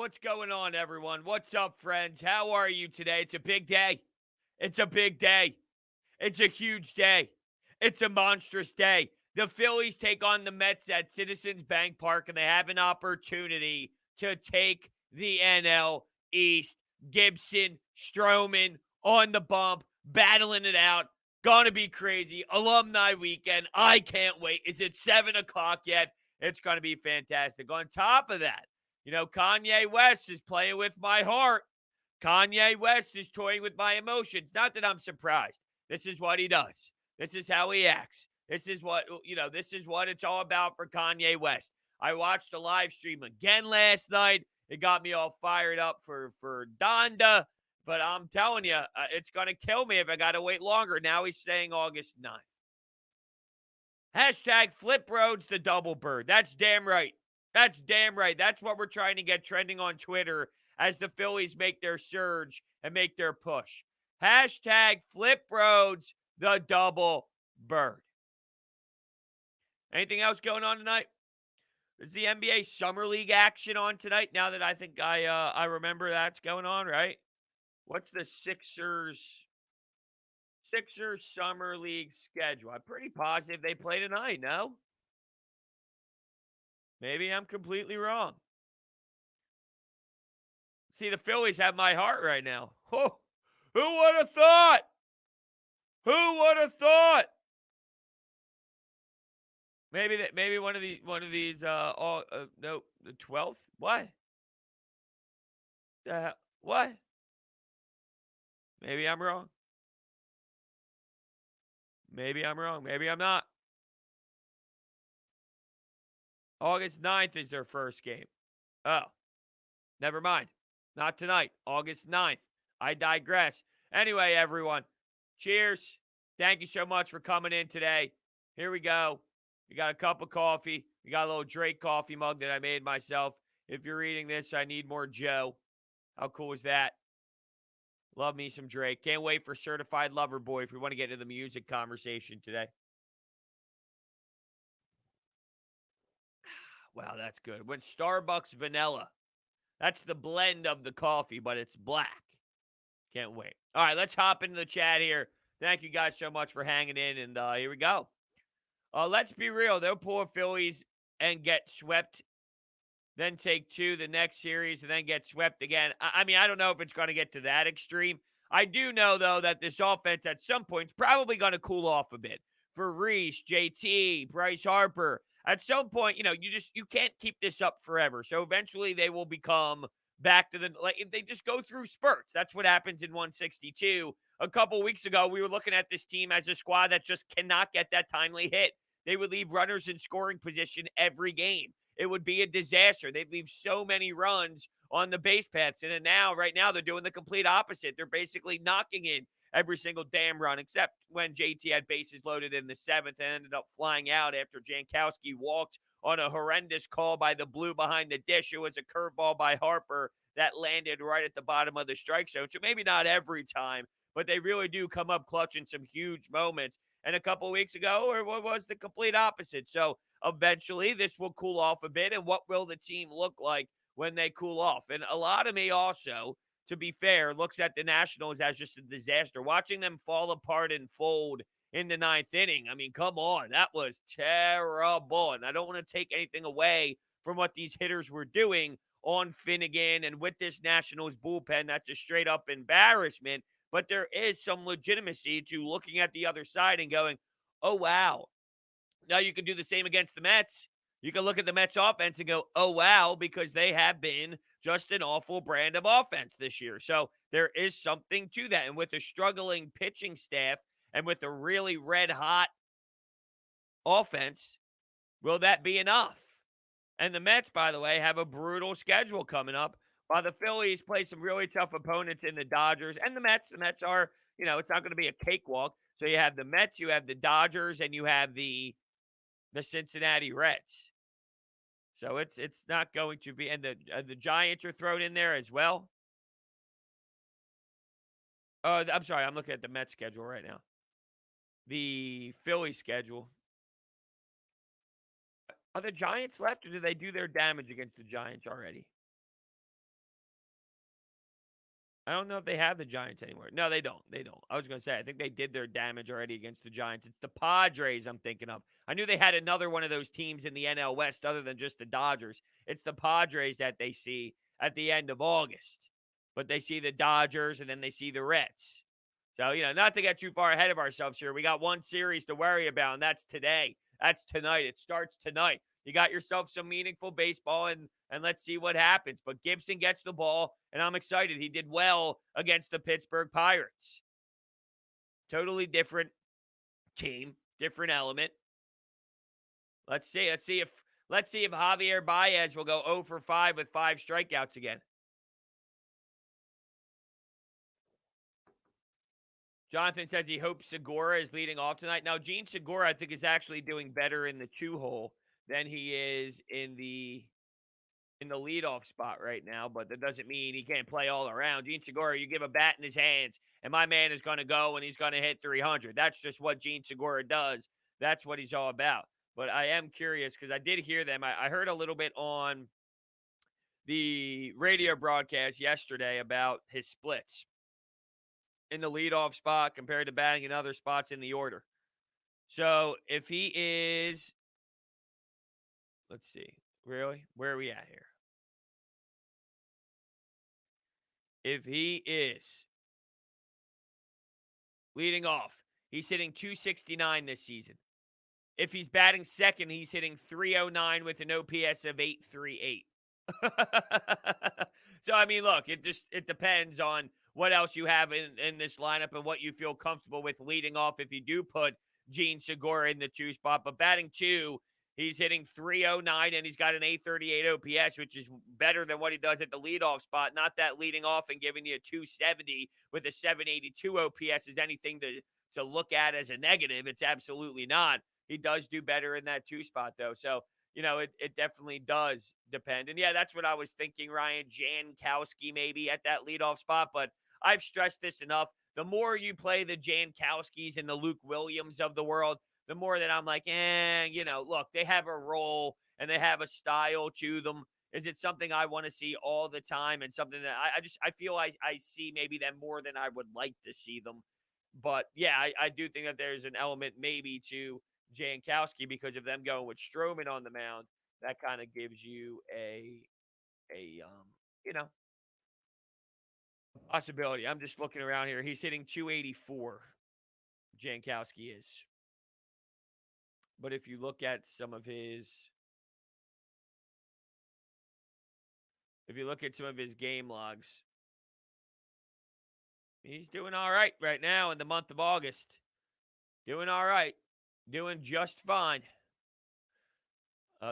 What's going on, everyone? What's up, friends? How are you today? It's a big day. It's a big day. It's a huge day. It's a monstrous day. The Phillies take on the Mets at Citizens Bank Park, and they have an opportunity to take the NL East. Gibson, Stroman on the bump, battling it out. Gonna be crazy. Alumni weekend. I can't wait. Is it 7 o'clock yet? It's gonna be fantastic. On top of that, Kanye West is playing with my heart. Kanye West is toying with my emotions. Not that I'm surprised. This is what he does. This is how he acts. This is what it's all about for Kanye West. I watched a live stream again last night. It got me all fired up for Donda, but I'm telling you, it's going to kill me if I got to wait longer. Now he's staying August 9th. Hashtag flip Brodes the double bird. That's damn right. That's damn right. That's what we're trying to get trending on Twitter as the Phillies make their surge and make their push. Hashtag flip Brodes the double bird. Anything else going on tonight? Is the NBA Summer League action on tonight? Now that I think I remember that's going on, right? What's the Sixers Summer League schedule? I'm pretty positive they play tonight, no? Maybe I'm completely wrong. See, the Phillies have my heart right now. Oh, who would have thought? Who would have thought? Maybe one of these no, the 12th? What? The hell? What? Maybe I'm wrong. Maybe I'm wrong. Maybe I'm not. August 9th is their first game. Oh, never mind. Not tonight. August 9th. I digress. Anyway, everyone, cheers. Thank you so much for coming in today. Here we go. We got a cup of coffee. We got a little Drake coffee mug that I made myself. If you're reading this, I need more Joe. How cool is that? Love me some Drake. Can't wait for Certified Lover Boy if we want to get into the music conversation today. Wow, that's good. When Starbucks vanilla. That's the blend of the coffee, but it's black. Can't wait. All right, let's hop into the chat here. Thank you guys so much for hanging in, and here we go. Let's be real. They'll pull Phillies and get swept, then take two the next series, and then get swept again. I mean, I don't know if it's going to get to that extreme. I do know, though, that this offense at some point is probably going to cool off a bit. For Reese, JT, Bryce Harper, at some point, you can't keep this up forever. So eventually they will become back to they just go through spurts. That's what happens in 162. A couple weeks ago, we were looking at this team as a squad that just cannot get that timely hit. They would leave runners in scoring position every game. It would be a disaster. They'd leave so many runs on the base paths. And then right now, they're doing the complete opposite. They're basically knocking in every single damn run, except when JT had bases loaded in the seventh and ended up flying out after Jankowski walked on a horrendous call by the blue behind the dish. It was a curveball by Harper that landed right at the bottom of the strike zone. So maybe not every time, but they really do come up clutch in some huge moments. And a couple weeks ago, or what was the complete opposite? So eventually this will cool off a bit. And what will the team look like when they cool off? And a lot of me also, to be fair, looks at the Nationals as just a disaster. Watching them fall apart and fold in the ninth inning. I mean, come on. That was terrible. And I don't want to take anything away from what these hitters were doing on Finnegan and with this Nationals bullpen. That's a straight up embarrassment. But there is some legitimacy to looking at the other side and going, oh, wow. Now you can do the same against the Mets. You can look at the Mets offense and go, oh, wow, because they have been just an awful brand of offense this year. So there is something to that. And with a struggling pitching staff and with a really red hot offense, will that be enough? And the Mets, by the way, have a brutal schedule coming up, while the Phillies play some really tough opponents in the Dodgers and the Mets. The Mets are, it's not going to be a cakewalk. So you have the Mets, you have the Dodgers, and you have the Cincinnati Reds. So it's not going to be, and the Giants are thrown in there as well. I'm sorry, I'm looking at the Mets schedule right now. The Philly schedule. Are the Giants left, or do they do their damage against the Giants already? I don't know if they have the Giants anymore. No, they don't. They don't. I was going to say, I think they did their damage already against the Giants. It's the Padres I'm thinking of. I knew they had another one of those teams in the NL West other than just the Dodgers. It's the Padres that they see at the end of August. But they see the Dodgers and then they see the Reds. So, not to get too far ahead of ourselves here, we got one series to worry about, and that's today. That's tonight. It starts tonight. You got yourself some meaningful baseball, and let's see what happens. But Gibson gets the ball, and I'm excited. He did well against the Pittsburgh Pirates. Totally different team, different element. Let's see. Let's see if Javier Baez will go 0 for 5 with 5 strikeouts again. Jonathan says he hopes Segura is leading off tonight. Now, Gene Segura, I think, is actually doing better in the 2-hole than he is in the leadoff spot right now, but that doesn't mean he can't play all around. Gene Segura, you give a bat in his hands, and my man is going to go and he's going to hit 300. That's just what Gene Segura does. That's what he's all about. But I am curious because I did hear them. I heard a little bit on the radio broadcast yesterday about his splits in the leadoff spot compared to batting in other spots in the order. So if he is, let's see, really? Where are we at here? If he is leading off, he's hitting 269 this season. If he's batting second, he's hitting 309 with an OPS of 838. So, I mean, look, it depends on what else you have in this lineup and what you feel comfortable with leading off if you do put Gene Segura in the 2 spot. But batting 2, he's hitting 309 and he's got an 838 OPS, which is better than what he does at the leadoff spot. Not that leading off and giving you a 270 with a 782 OPS is anything to look at as a negative. It's absolutely not. He does do better in that 2 spot, though. So, it definitely does depend. And, yeah, that's what I was thinking, Ryan. Jankowski maybe at that leadoff spot. But I've stressed this enough. The more you play the Jankowskis and the Luke Williams of the world, the more that I'm like, look, they have a role and they have a style to them. Is it something I want to see all the time and something that I feel I see maybe them more than I would like to see them? But, yeah, I do think that there's an element maybe to Jankowski because of them going with Stroman on the mound. That kind of gives you a possibility. I'm just looking around here. He's hitting 284. Jankowski is. But if you look at some of his game logs, he's doing all right now in the month of August. Doing all right. Doing just fine.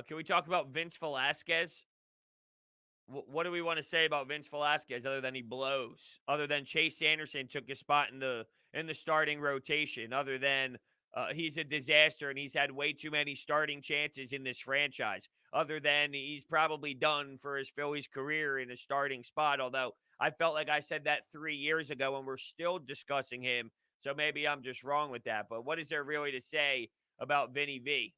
Can we talk about Vince Velasquez? What do we want to say about Vince Velasquez other than he blows? Other than Chase Anderson took his spot in the starting rotation? Other than he's a disaster and he's had way too many starting chances in this franchise? Other than he's probably done for his Phillies career in a starting spot, although I felt like I said that 3 years ago and we're still discussing him. So maybe I'm just wrong with that. But what is there really to say about Vinny V?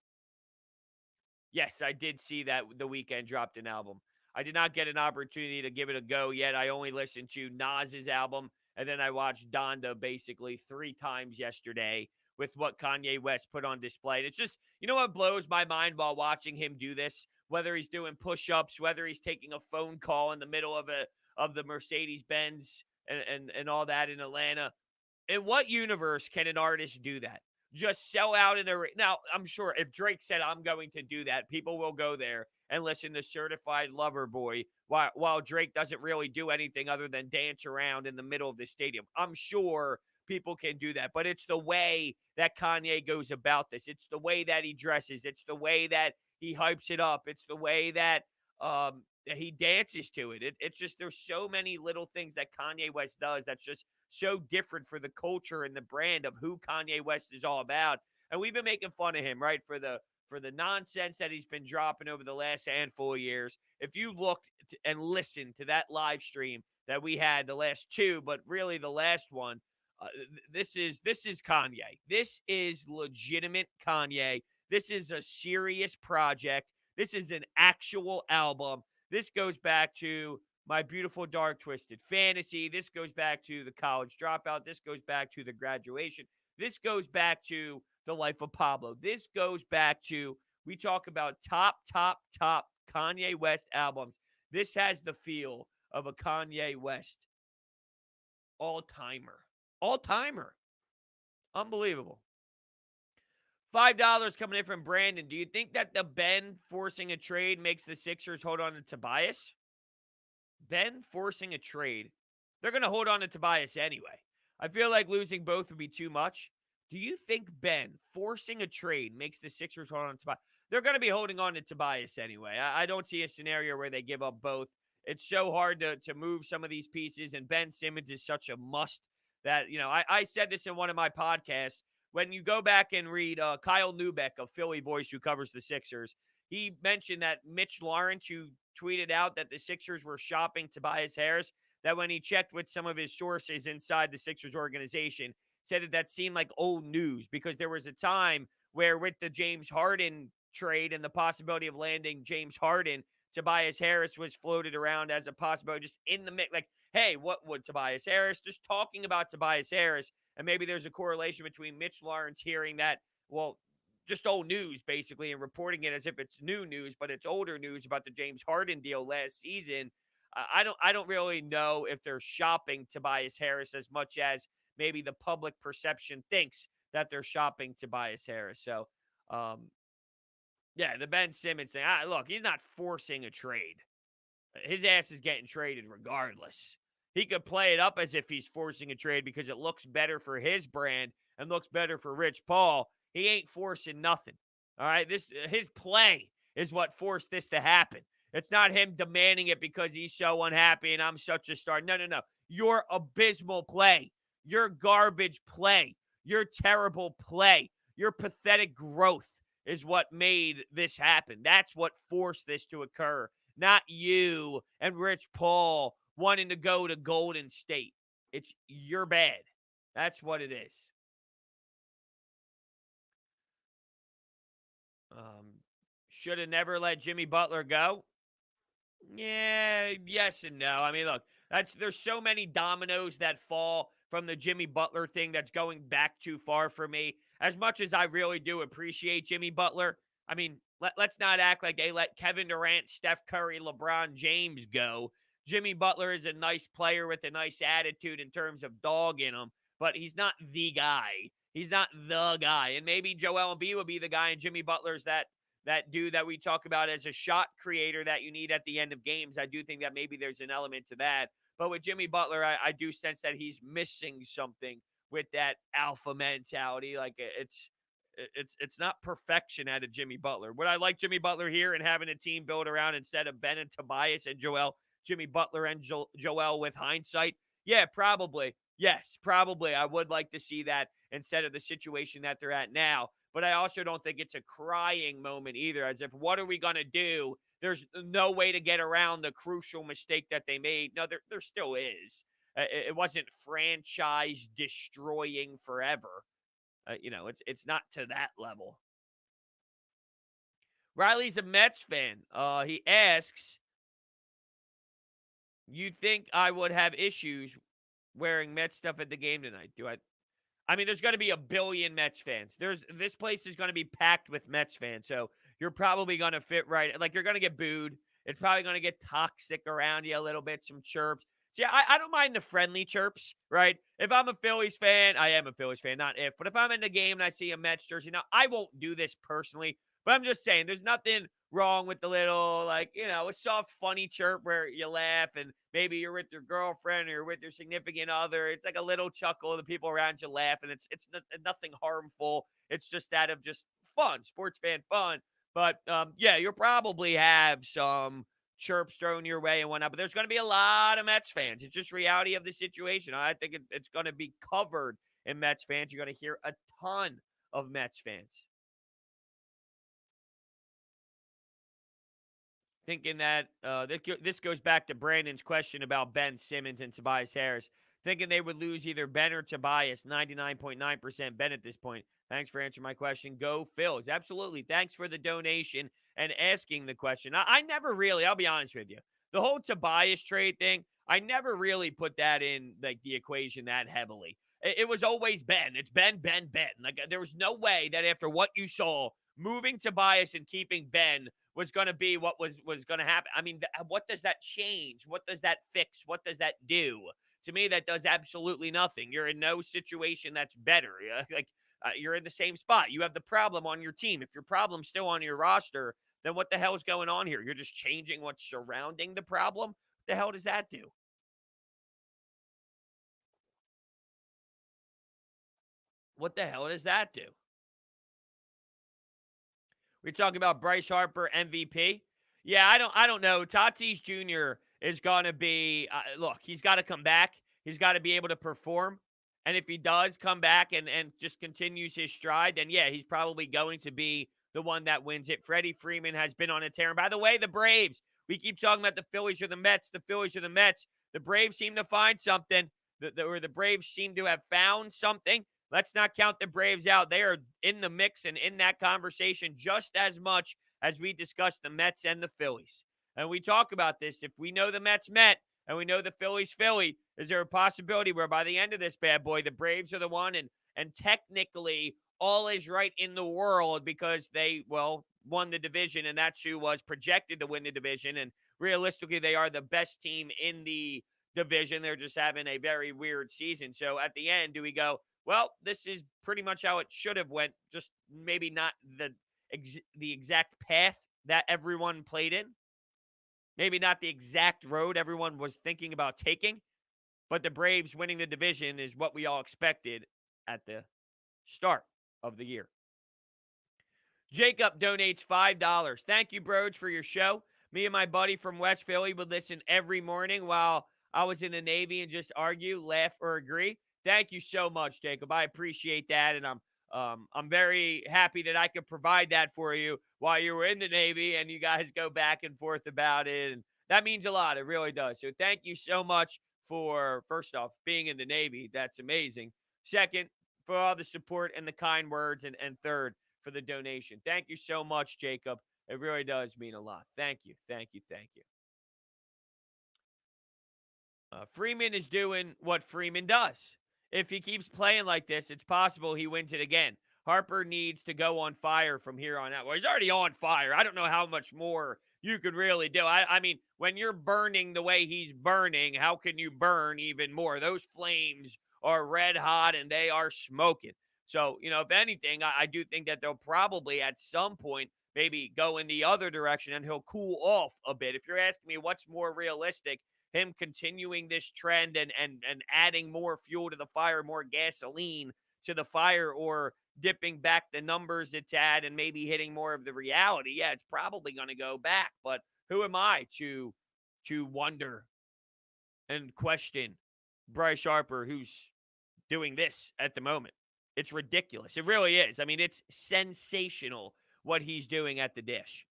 Yes, I did see that The Weeknd dropped an album. I did not get an opportunity to give it a go yet. I only listened to Nas's album, and then I watched Donda basically 3 times yesterday with what Kanye West put on display. And it's just, what blows my mind while watching him do this? Whether he's doing push-ups, whether he's taking a phone call in the middle of the Mercedes-Benz and all that in Atlanta. In what universe can an artist do that? Just sell out in a now, I'm sure if Drake said I'm going to do that, people will go there and listen to Certified Lover Boy while Drake doesn't really do anything other than dance around in the middle of the stadium. I'm sure people can do that, but it's the way that Kanye goes about this. It's the way that he dresses. It's the way that he hypes it up. It's the way that he dances to it. It's just there's so many little things that Kanye West does that's just so different for the culture and the brand of who Kanye West is all about. And we've been making fun of him, right, for the nonsense that he's been dropping over the last handful of years. If you looked and listened to that live stream that we had, the last 2, but really the last one, this is Kanye. This is legitimate Kanye. This is a serious project. This is an actual album. This goes back to my beautiful dark twisted fantasy. This goes back to the college dropout. This goes back to the graduation. This goes back to the life of Pablo. This goes back to, we talk about top Kanye West albums. This has the feel of a Kanye West all-timer. All-timer. Unbelievable. $5 coming in from Brandon. Do you think that the Ben forcing a trade makes the Sixers hold on to Tobias? Ben forcing a trade. They're going to hold on to Tobias anyway. I feel like losing both would be too much. Do you think Ben forcing a trade makes the Sixers hold on to Tobias? They're going to be holding on to Tobias anyway. I don't see a scenario where they give up both. It's so hard to move some of these pieces, and Ben Simmons is such a must that, I said this in one of my podcasts. When you go back and read Kyle Neubeck of Philly Voice, who covers the Sixers, he mentioned that Mitch Lawrence, who tweeted out that the Sixers were shopping Tobias Harris, that when he checked with some of his sources inside the Sixers organization, said that seemed like old news because there was a time where with the James Harden trade and the possibility of landing James Harden, Tobias Harris was floated around as a possibility just in the mix. Like, hey, what would Tobias Harris? Just talking about Tobias Harris. And maybe there's a correlation between Mitch Lawrence hearing that, well, just old news, basically, and reporting it as if it's new news, but it's older news about the James Harden deal last season. I don't really know if they're shopping Tobias Harris as much as maybe the public perception thinks that they're shopping Tobias Harris. So, yeah, the Ben Simmons thing. Look, he's not forcing a trade. His ass is getting traded regardless. He could play it up as if he's forcing a trade because it looks better for his brand and looks better for Rich Paul. He ain't forcing nothing. All right? His play is what forced this to happen. It's not him demanding it because he's so unhappy and I'm such a star. No. Your abysmal play, your garbage play, your terrible play, your pathetic growth is what made this happen. That's what forced this to occur. Not you and Rich Paul wanting to go to Golden State. You're bad. That's what it is. Should have never let Jimmy Butler go. Yeah, yes and no. I mean, look, there's so many dominoes that fall from the Jimmy Butler thing that's going back too far for me. As much as I really do appreciate Jimmy Butler, I mean, let's not act like they let Kevin Durant, Steph Curry, LeBron James go. Jimmy Butler is a nice player with a nice attitude in terms of dog in him, but he's not the guy. He's not the guy. And maybe Joel Embiid would be the guy, and Jimmy Butler's that dude that we talk about as a shot creator that you need at the end of games. I do think that maybe there's an element to that. But with Jimmy Butler, I do sense that he's missing something with that alpha mentality. Like it's not perfection out of Jimmy Butler. Would I like Jimmy Butler here and having a team build around instead of Ben and Tobias and Joel, Jimmy Butler and Joel with hindsight? Yeah, probably. Yes, probably. I would like to see that instead of the situation that they're at now. But I also don't think it's a crying moment either, as if, what are we going to do? There's no way to get around the crucial mistake that they made. No, there still is. It wasn't franchise destroying forever. It's not to that level. Riley's a Mets fan. He asks, you think I would have issues wearing Mets stuff at the game tonight? I mean, there's going to be a billion Mets fans. This place is going to be packed with Mets fans, so you're probably going to fit right. Like, you're going to get booed. It's probably going to get toxic around you a little bit, some chirps. See, I don't mind the friendly chirps, right? If I'm a Phillies fan, I am a Phillies fan, not if. But if I'm in the game and I see a Mets jersey, now, I won't do this personally, but I'm just saying there's nothing wrong with the little, a soft, funny chirp where you laugh and maybe you're with your girlfriend or you're with your significant other. It's like a little chuckle. The people around you laugh, and it's nothing harmful. It's just that of just fun, sports fan fun. But, yeah, you'll probably have some chirps thrown your way and whatnot, but there's going to be a lot of Mets fans. It's just reality of the situation. I think it's going to be covered in Mets fans. You're going to hear a ton of Mets fans. Thinking that this goes back to Brandon's question about Ben Simmons and Tobias Harris. Thinking they would lose either Ben or Tobias, 99.9% Ben at this point. Thanks for answering my question. Go Phils. Absolutely. Thanks for the donation and asking the question. I never really, I'll be honest with you. the whole Tobias trade thing, I never really put that in like the equation that heavily. It was always Ben. It's Ben, Ben, Ben. Like there was no way that after what you saw, moving Tobias and keeping Ben was going to be what was going to happen. I mean, what does that change? What does that fix? What does that do? To me, that does absolutely nothing. You're in no situation that's better. Like you're in the same spot. You have the problem on your team. If your problem's still on your roster, then what the hell is going on here? You're just changing what's surrounding the problem. What the hell does that do? What the hell does that do? We're talking about Bryce Harper MVP. Yeah, I don't know. Tatis Jr. is going to be look, he's got to come back. He's got to be able to perform. And if he does come back and just continues his stride, then yeah, he's probably going to be the one that wins it. Freddie Freeman has been on a tear. And by the way, the Braves, we keep talking about the Phillies or the Mets, the Phillies or the Mets. The Braves seem to find something, or the Braves seem to have found something. Let's not count the Braves out. They are in the mix and in that conversation just as much as we discuss the Mets and the Phillies. And we talk about this. If we know the Mets Met and we know the Phillies Philly, is there a possibility where by the end of this bad boy, the Braves are the one and technically all is right in the world because they, well, won the division and that's who was projected to win the division. And realistically, they are the best team in the division. They're just having a very weird season. So at the end, do we go, well, this is pretty much how it should have went, just maybe not the exact path that everyone played in. Maybe not the exact road everyone was thinking about taking, but the Braves winning the division is what we all expected at the start of the year. Jacob donates $5. Thank you, Brodes, for your show. Me and my buddy from West Philly would listen every morning while I was in the Navy and just argue, laugh, or agree. Thank you so much, Jacob. I appreciate that, and I'm very happy that I could provide that for you while you were in the Navy, and you guys go back and forth about it, and that means a lot. It really does. So thank you so much for, first off, being in the Navy. That's amazing. Second, for all the support and the kind words, and third, for the donation. Thank you so much, Jacob. It really does mean a lot. Thank you. Thank you. Thank you. Freeman is doing what Freeman does. If he keeps playing like this, it's possible he wins it again. Harper needs to go on fire from here on out. Well, he's already on fire. I don't know how much more you could really do. I mean, when you're burning the way he's burning, how can you burn even more? Those flames are red hot and they are smoking. So, if anything, I do think that they'll probably at some point maybe go in the other direction and he'll cool off a bit. If you're asking me what's more realistic, him continuing this trend and adding more fuel to the fire, more gasoline to the fire, or dipping back the numbers it's at and maybe hitting more of the reality, yeah, it's probably going to go back. But who am I to wonder and question Bryce Harper, who's doing this at the moment? It's ridiculous. It really is. I mean, it's sensational what he's doing at the dish.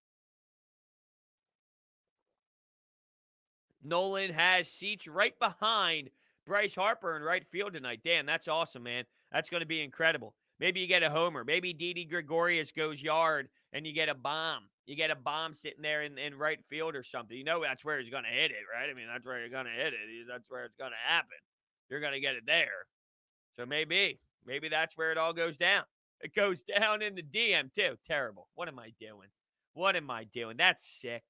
Nolan has seats right behind Bryce Harper in right field tonight. Damn, that's awesome, man. That's going to be incredible. Maybe you get a homer. Maybe Didi Gregorius goes yard and you get a bomb. You get a bomb sitting there in right field or something. You know that's where he's going to hit it, right? I mean, that's where you're going to hit it. That's where it's going to happen. You're going to get it there. So maybe that's where it all goes down. It goes down in the DM too. Terrible. What am I doing? What am I doing? That's sick.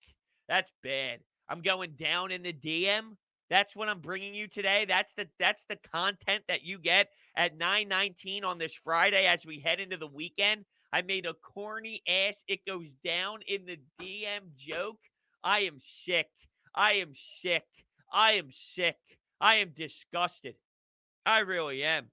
That's bad. I'm going down in the DM. That's what I'm bringing you today. That's the content that you get at 9:19 on this Friday as we head into the weekend. I made a corny ass "it goes down in the DM" joke. I am sick. I am sick. I am sick. I am disgusted. I really am.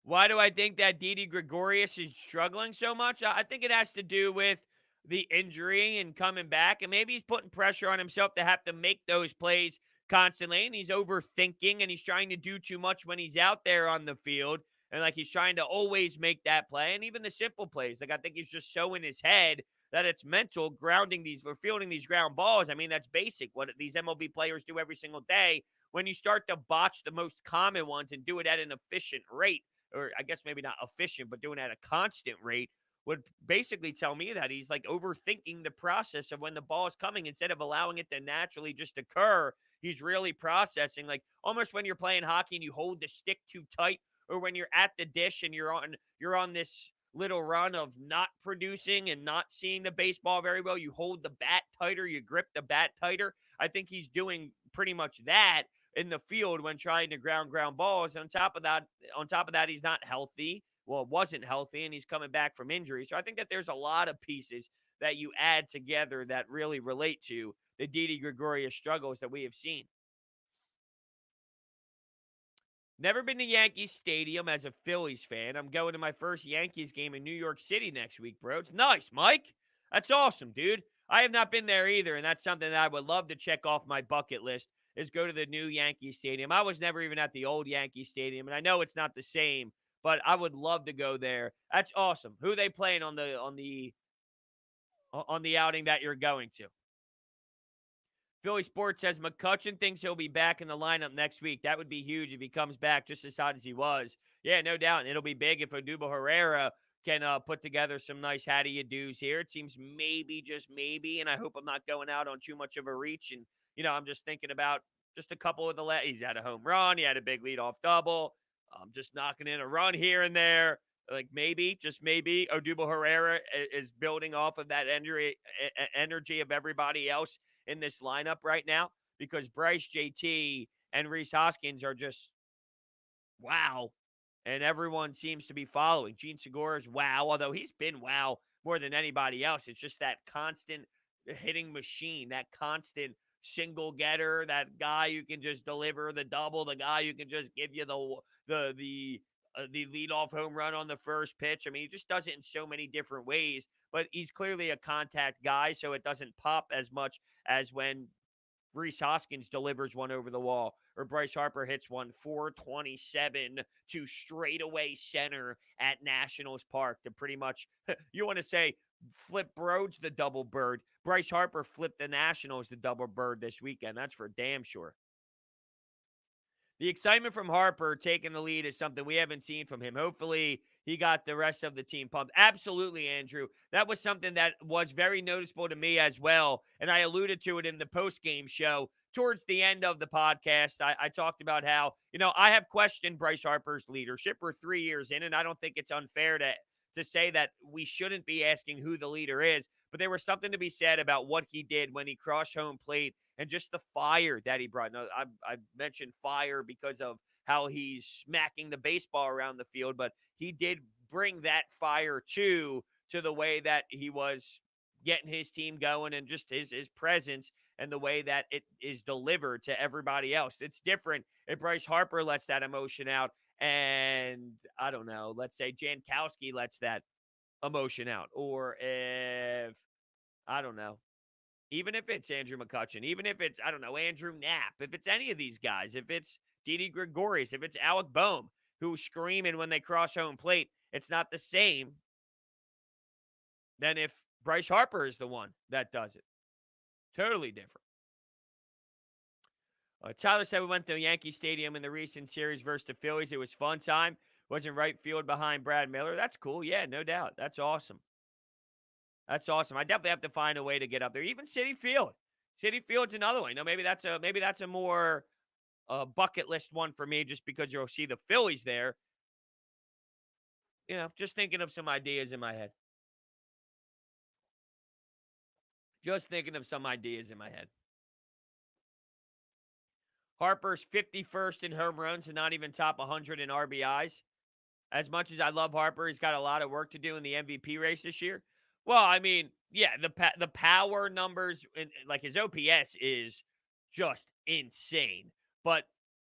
Why do I think that Didi Gregorius is struggling so much? I think it has to do with the injury and coming back. And maybe he's putting pressure on himself to have to make those plays constantly. And he's overthinking and he's trying to do too much when he's out there on the field. And like he's trying to always make that play. And even the simple plays. Like I think he's just so in his head that it's mental grounding these or fielding these ground balls. I mean, that's basic. What these MLB players do every single day. When you start to botch the most common ones and do it at an efficient rate, or I guess maybe not efficient, but doing it at a constant rate, would basically tell me that he's like overthinking the process of when the ball is coming instead of allowing it to naturally just occur. He's really processing, like almost when you're playing hockey and you hold the stick too tight, or when you're at the dish and you're on this little run of not producing and not seeing the baseball very well. You hold the bat tighter, you grip the bat tighter. I think he's doing pretty much that in the field when trying to ground balls. On top of that, he's not healthy. Well, wasn't healthy, and he's coming back from injury. So I think that there's a lot of pieces that you add together that really relate to the Didi Gregorius struggles that we have seen. Never been to Yankee Stadium as a Phillies fan. I'm going to my first Yankees game in New York City next week, bro. It's nice, Mike. That's awesome, dude. I have not been there either, and that's something that I would love to check off my bucket list is go to the new Yankee Stadium. I was never even at the old Yankee Stadium, and I know it's not the same, but I would love to go there. That's awesome. Who are they playing on the outing that you're going to? Philly Sports says McCutchen thinks he'll be back in the lineup next week. That would be huge if he comes back just as hot as he was. Yeah, no doubt. And it'll be big if Odubel Herrera can put together some nice how do you do's here. It seems maybe, just maybe, and I hope I'm not going out on too much of a reach. And, I'm just thinking about just a couple of he's had a home run. He had a big leadoff double. Just knocking in a run here and there. Like maybe, just maybe, Odubel Herrera is building off of that energy of everybody else in this lineup right now, because Bryce, JT, and Rhys Hoskins are just wow. And everyone seems to be following. Gene Segura's wow, although he's been wow more than anybody else. It's just that constant hitting machine, that constant single getter, that guy who can just deliver the double, the guy who can just give you the leadoff home run on the first pitch. I mean, he just does it in so many different ways, but he's clearly a contact guy, so it doesn't pop as much as when Rhys Hoskins delivers one over the wall, or Bryce Harper hits one 427 to straightaway center at Nationals Park to pretty much, you want to say, flip Brodes the double bird. Bryce Harper flipped the Nationals the double bird this weekend. That's for damn sure. The excitement from Harper taking the lead is something we haven't seen from him. Hopefully, he got the rest of the team pumped. Absolutely, Andrew. That was something that was very noticeable to me as well. And I alluded to it in the post-game show towards the end of the podcast. I talked about how, I have questioned Bryce Harper's leadership. We're 3 years in, and I don't think it's unfair to say that we shouldn't be asking who the leader is. But there was something to be said about what he did when he crossed home plate and just the fire that he brought. Now, I mentioned fire because of how he's smacking the baseball around the field, but he did bring that fire to the way that he was getting his team going, and just his presence and the way that it is delivered to everybody else. It's different if Bryce Harper lets that emotion out, and I don't know, let's say Jankowski lets that emotion out, or if, I don't know, even if it's Andrew McCutchen, even if it's, I don't know, Andrew Knapp, if it's any of these guys, if it's Didi Gregorius, if it's Alec Boehm, who's screaming when they cross home plate, it's not the same than if Bryce Harper is the one that does it. Totally different. Tyler said we went to Yankee Stadium in the recent series versus the Phillies. It was fun time. Was in right field behind Brad Miller. That's cool. Yeah, no doubt. That's awesome. That's awesome. I definitely have to find a way to get up there. Even Citi Field. Citi Field's another one. Maybe that's a more bucket list one for me, just because you'll see the Phillies there. Just thinking of some ideas in my head. Just thinking of some ideas in my head. Harper's 51st in home runs and not even top 100 in RBIs. As much as I love Harper, he's got a lot of work to do in the MVP race this year. Well, I mean, yeah, the power numbers, like his OPS is just insane. But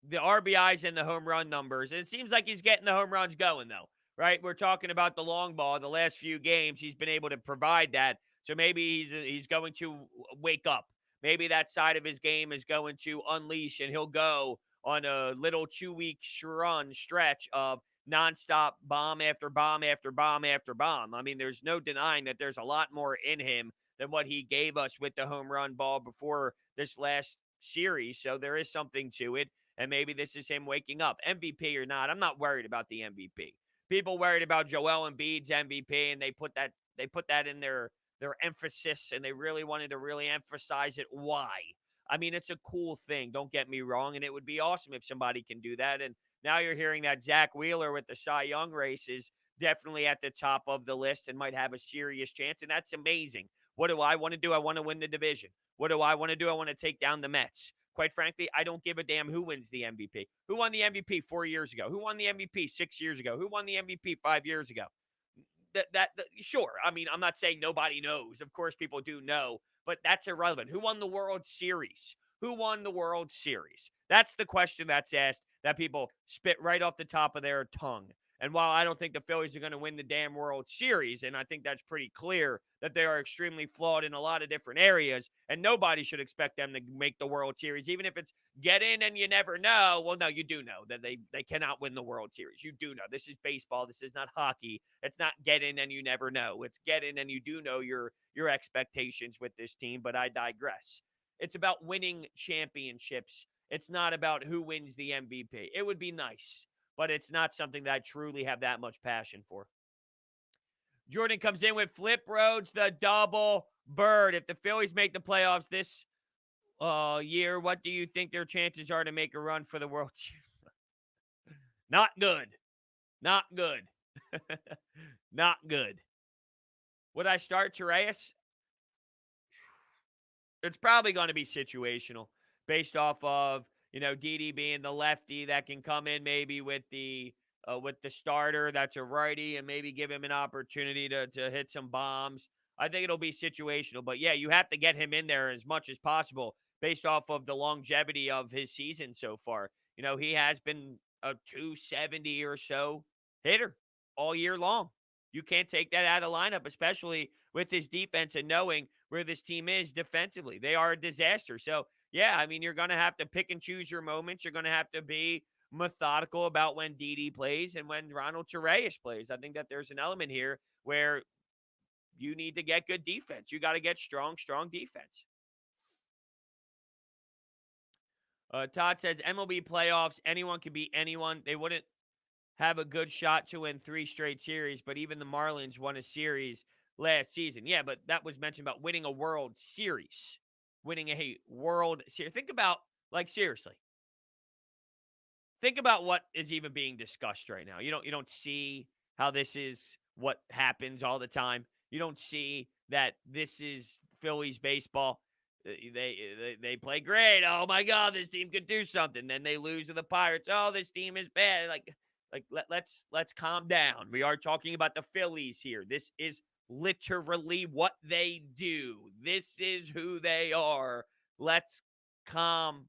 the RBIs and the home run numbers, it seems like he's getting the home runs going, though, right? We're talking about the long ball. The last few games, he's been able to provide that. So maybe he's going to wake up. Maybe that side of his game is going to unleash, and he'll go on a little 2-week run stretch of nonstop bomb after bomb after bomb after bomb. I mean, there's no denying that there's a lot more in him than what he gave us with the home run ball before this last series. So there is something to it. And maybe this is him waking up. MVP or not, I'm not worried about the MVP. People worried about Joel Embiid's MVP, and they put that in their emphasis, and they really wanted to really emphasize it. Why? I mean, it's a cool thing. Don't get me wrong, and it would be awesome if somebody can do that. And now you're hearing that Zach Wheeler with the Cy Young race is definitely at the top of the list and might have a serious chance, and that's amazing. What do I want to do? I want to win the division. What do I want to do? I want to take down the Mets. Quite frankly, I don't give a damn who wins the MVP. Who won the MVP 4 years ago? Who won the MVP 6 years ago? Who won the MVP 5 years ago? Sure. I mean, I'm not saying nobody knows. Of course, people do know, but that's irrelevant. Who won the World Series? Who won the World Series? That's the question that's asked that people spit right off the top of their tongue. And while I don't think the Phillies are going to win the damn World Series, and I think that's pretty clear that they are extremely flawed in a lot of different areas, and nobody should expect them to make the World Series, even if it's get in and you never know. Well, no, you do know that they cannot win the World Series. You do know. This is baseball. This is not hockey. It's not get in and you never know. It's get in and you do know your expectations with this team, but I digress. It's about winning championships. It's not about who wins the MVP. It would be nice, but it's not something that I truly have that much passion for. Jordan comes in with Flip Brodes, the double bird. If the Phillies make the playoffs this year, what do you think their chances are to make a run for the World Series? Not good. Not good. Not good. Would I start Torres? It's probably going to be situational based off of, Didi being the lefty that can come in maybe with the starter that's a righty and maybe give him an opportunity to hit some bombs. I think it'll be situational, but yeah, you have to get him in there as much as possible based off of the longevity of his season so far. He has been a 270 or so hitter all year long. You can't take that out of the lineup, especially with his defense and knowing where this team is defensively. They are a disaster. So, yeah, I mean, you're going to have to pick and choose your moments. You're going to have to be methodical about when Didi plays and when Ronald Torreyes plays. I think that there's an element here where you need to get good defense. You got to get strong defense. Todd says MLB playoffs, anyone can beat anyone. They wouldn't have a good shot to win 3 straight series, but even the Marlins won a series last season. Yeah, but that was mentioned about winning a World Series. Winning a World Series. Think about, seriously. Think about what is even being discussed right now. You don't see how this is what happens all the time. You don't see that this is Phillies baseball. They play great. Oh my God, this team could do something. Then they lose to the Pirates. Oh, this team is bad. Let's calm down. We are talking about the Phillies here. This is literally what they do. This is who they are. Let's calm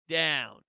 down.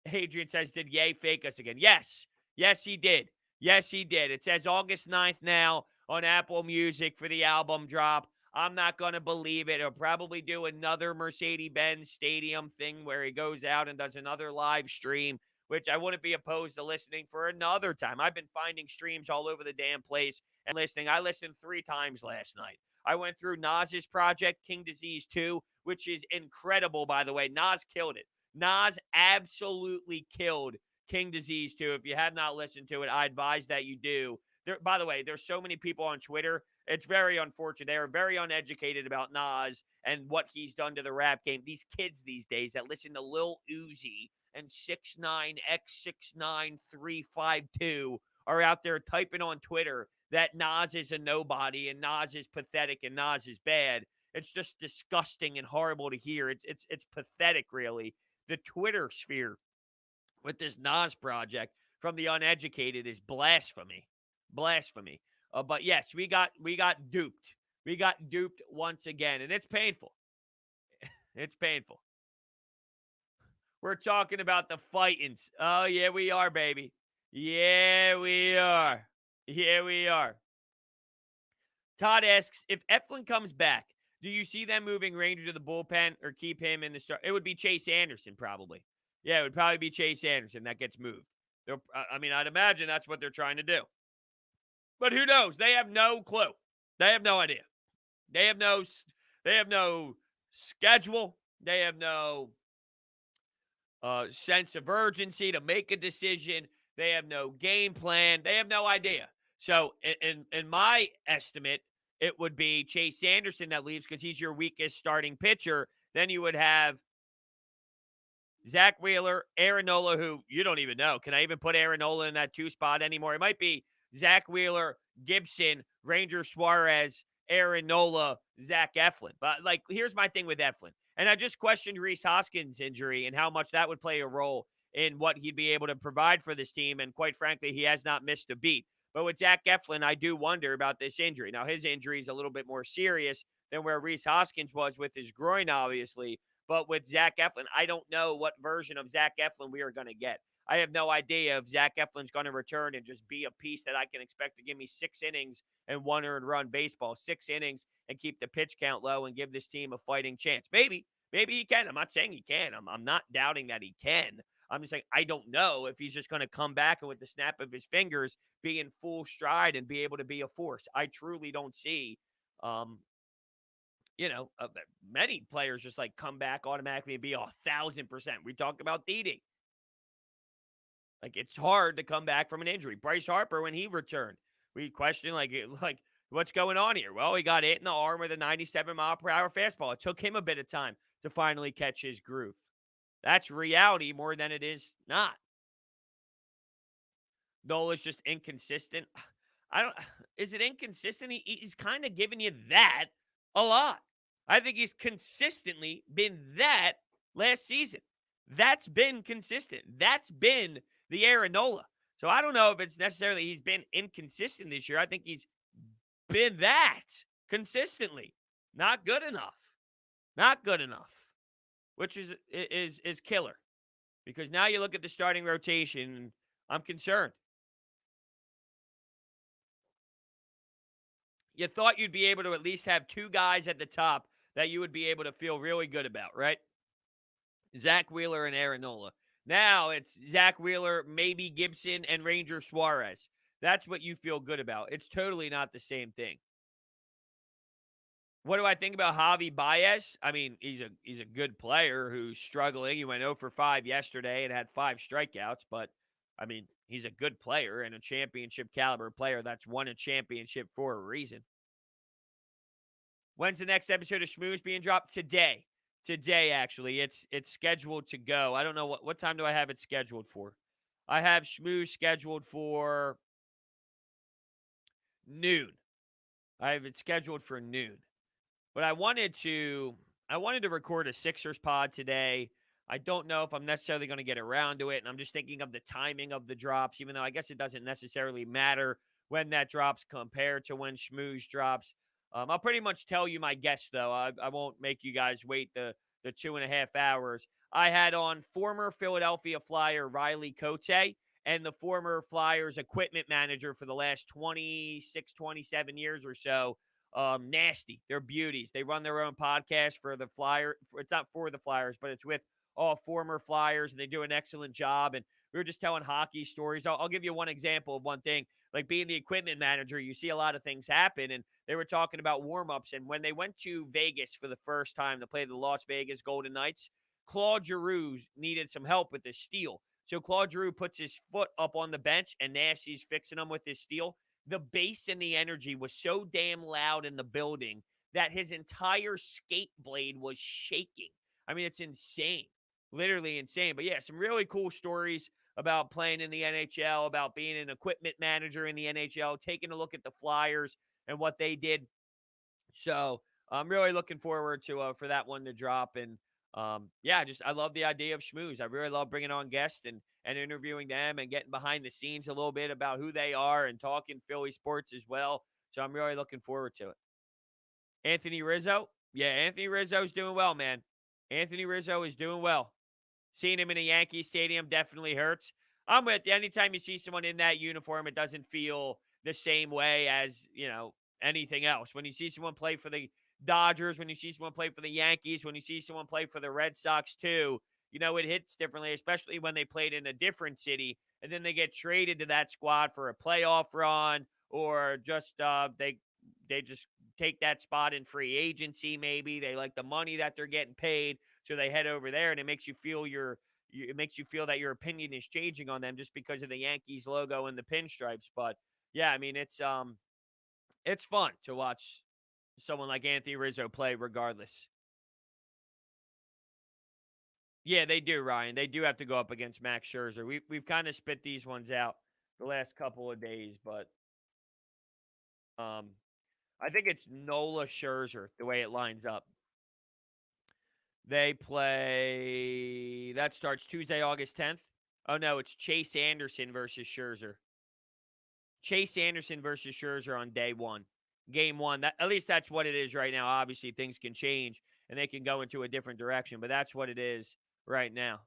Hadrian says, did Ye fake us again? Yes. Yes, he did. Yes, he did. It says August 9th now on Apple Music for the album drop. I'm not going to believe it. He'll probably do another Mercedes-Benz Stadium thing where he goes out and does another live stream, which I wouldn't be opposed to listening for another time. I've been finding streams all over the damn place and listening. I listened 3 times last night. I went through Nas's project, King Disease 2, which is incredible, by the way. Nas killed it. Nas absolutely killed King Disease 2. If you have not listened to it, I advise that you do. By the way, there's so many people on Twitter. It's very unfortunate. They are very uneducated about Nas and what he's done to the rap game. These kids these days that listen to Lil Uzi and 6ix9ine352 are out there typing on Twitter that Nas is a nobody and Nas is pathetic and Nas is bad. It's just disgusting and horrible to hear. It's pathetic, really. The Twitter sphere with this Nas project from the uneducated is blasphemy. Blasphemy. But yes, we got duped. We got duped once again, and it's painful. It's painful. We're talking about the fightins. Oh, yeah, we are, baby. Yeah, we are. Yeah, we are. Todd asks, if Eflin comes back, do you see them moving Ranger to the bullpen or keep him in the start? It would be Chase Anderson, probably. Yeah, it would probably be Chase Anderson that gets moved. I'd imagine that's what they're trying to do. But who knows? They have no clue. They have no idea. They have no schedule. They have no sense of urgency to make a decision. They have no game plan. They have no idea. So, in my estimate, it would be Chase Anderson that leaves because he's your weakest starting pitcher. Then you would have Zach Wheeler, Aaron Nola, who you don't even know. Can I even put Aaron Nola in that two spot anymore? It might be Zach Wheeler, Gibson, Ranger Suarez, Aaron Nola, Zach Eflin. But, like, here's my thing with Eflin. And I just questioned Reese Hoskins' injury and how much that would play a role in what he'd be able to provide for this team. And quite frankly, he has not missed a beat. But with Zach Eflin, I do wonder about this injury. Now, his injury is a little bit more serious than where Reese Hoskins was with his groin, obviously. But with Zach Eflin, I don't know what version of Zach Eflin we are going to get. I have no idea if Zach Eflin's going to return and just be a piece that I can expect to give me 6 innings and 1 earned run baseball, 6 innings and keep the pitch count low and give this team a fighting chance. Maybe he can. I'm not saying he can. I'm not doubting that he can. I'm just saying I don't know if he's just going to come back and with the snap of his fingers be in full stride and be able to be a force. I truly don't see um, many players just like come back automatically and be 1,000%. We talked about Didi. Like, it's hard to come back from an injury. Bryce Harper, when he returned, we questioned like what's going on here? Well, he got hit in the arm with a 97-mile-per-hour fastball. It took him a bit of time to finally catch his groove. That's reality more than it is not. Nola's just inconsistent. I don't. Is it inconsistent? He's kind of giving you that a lot. I think he's consistently been that last season. That's been consistent. That's been the Aaron Nola. So I don't know if it's necessarily he's been inconsistent this year. I think he's been that consistently. Not good enough. Not good enough. Which is killer. Because now you look at the starting rotation, and I'm concerned. You thought you'd be able to at least have two guys at the top that you would be able to feel really good about, right? Zach Wheeler and Aaron Nola. Now it's Zach Wheeler, maybe Gibson, and Ranger Suarez. That's what you feel good about. It's totally not the same thing. What do I think about Javi Baez? I mean, he's a good player who's struggling. He went 0 for 5 yesterday and had 5 strikeouts, but I mean, he's a good player and a championship caliber player that's won a championship for a reason. When's the next episode of Schmooze being dropped? Today. Today, actually. It's scheduled to go. I don't know what time do I have it scheduled for. I have Schmooze scheduled for noon. I have it scheduled for noon. But I wanted to record a Sixers pod today. I don't know if I'm necessarily going to get around to it, and I'm just thinking of the timing of the drops, even though I guess it doesn't necessarily matter when that drops compared to when Schmooze drops. I'll pretty much tell you my guess, though. I won't make you guys wait the 2.5 hours. I had on former Philadelphia Flyer Riley Cote and the former Flyers equipment manager for the last 26, 27 years or so, Nasty. They're beauties. They run their own podcast for the Flyer. It's not for the Flyers, but it's with all former Flyers, and they do an excellent job. And we were just telling hockey stories. I'll give you one example of one thing. Like being the equipment manager, you see a lot of things happen, and they were talking about warm-ups. And when they went to Vegas for the first time to play the Las Vegas Golden Knights, Claude Giroux needed some help with the steal. So Claude Giroux puts his foot up on the bench, and Nasty's fixing him with his steal. The bass and the energy was so damn loud in the building that his entire skate blade was shaking. I mean, it's insane. Literally insane. But yeah, some really cool stories about playing in the NHL, about being an equipment manager in the NHL, taking a look at the Flyers and what they did. So I'm really looking forward to for that one to drop. And yeah, I love the idea of Schmooze. I really love bringing on guests and interviewing them and getting behind the scenes a little bit about who they are and talking Philly sports as well. So I'm really looking forward to it. Anthony Rizzo. Yeah, Anthony Rizzo's doing well, man. Anthony Rizzo is doing well. Seeing him in a Yankee Stadium definitely hurts. I'm with you. Anytime you see someone in that uniform, it doesn't feel the same way as, anything else. When you see someone play for the Dodgers, when you see someone play for the Yankees, when you see someone play for the Red Sox too, it hits differently, especially when they played in a different city and then they get traded to that squad for a playoff run or just they just take that spot in free agency maybe. They like the money that they're getting paid, so they head over there and it makes you feel it makes you feel that your opinion is changing on them just because of the Yankees logo and the pinstripes. But yeah, I mean it's fun to watch someone like Anthony Rizzo play regardless. Yeah, they do, Ryan. They do have to go up against Max Scherzer. We've kind of spit these ones out the last couple of days, but um, I think it's Nola Scherzer the way it lines up. They play that starts Tuesday, August 10th. Oh no, it's Chase Anderson versus Scherzer. Chase Anderson versus Scherzer on day one, game one. That at least that's what it is right now. Obviously, things can change and they can go into a different direction, but that's what it is right now.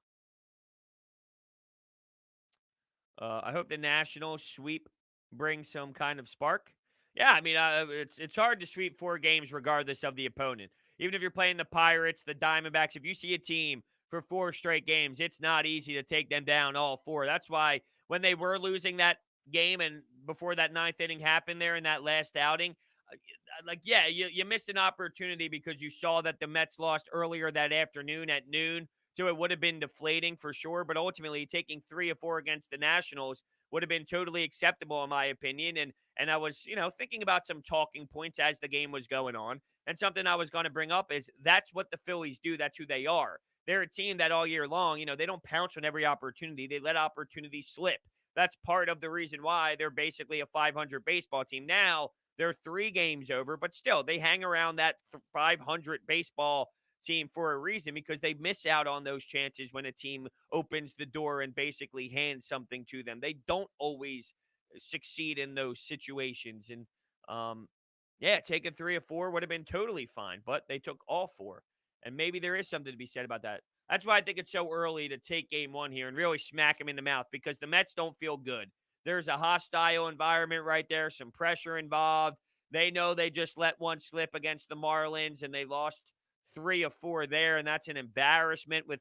I hope the national sweep brings some kind of spark. Yeah, I mean, it's hard to sweep 4 games regardless of the opponent. Even if you're playing the Pirates, the Diamondbacks, if you see a team for 4 straight games, it's not easy to take them down all 4. That's why when they were losing that game and before that ninth inning happened there in that last outing, like, yeah, you missed an opportunity because you saw that the Mets lost earlier that afternoon at noon. So it would have been deflating for sure. But ultimately, taking 3 of 4 against the Nationals would have been totally acceptable, in my opinion. And I was, thinking about some talking points as the game was going on. And something I was going to bring up is that's what the Phillies do. That's who they are. They're a team that all year long, they don't pounce on every opportunity. They let opportunities slip. That's part of the reason why they're basically a 500 baseball team. Now, they're 3 games over, but still, they hang around that 500 baseball team for a reason because they miss out on those chances when a team opens the door and basically hands something to them. They don't always succeed in those situations. And yeah, taking 3 of 4 would have been totally fine, but they took all 4. And maybe there is something to be said about that. That's why I think it's so early to take game one here and really smack them in the mouth because the Mets don't feel good. There's a hostile environment right there, some pressure involved. They know they just let one slip against the Marlins and they lost 3 of 4 there, and that's an embarrassment with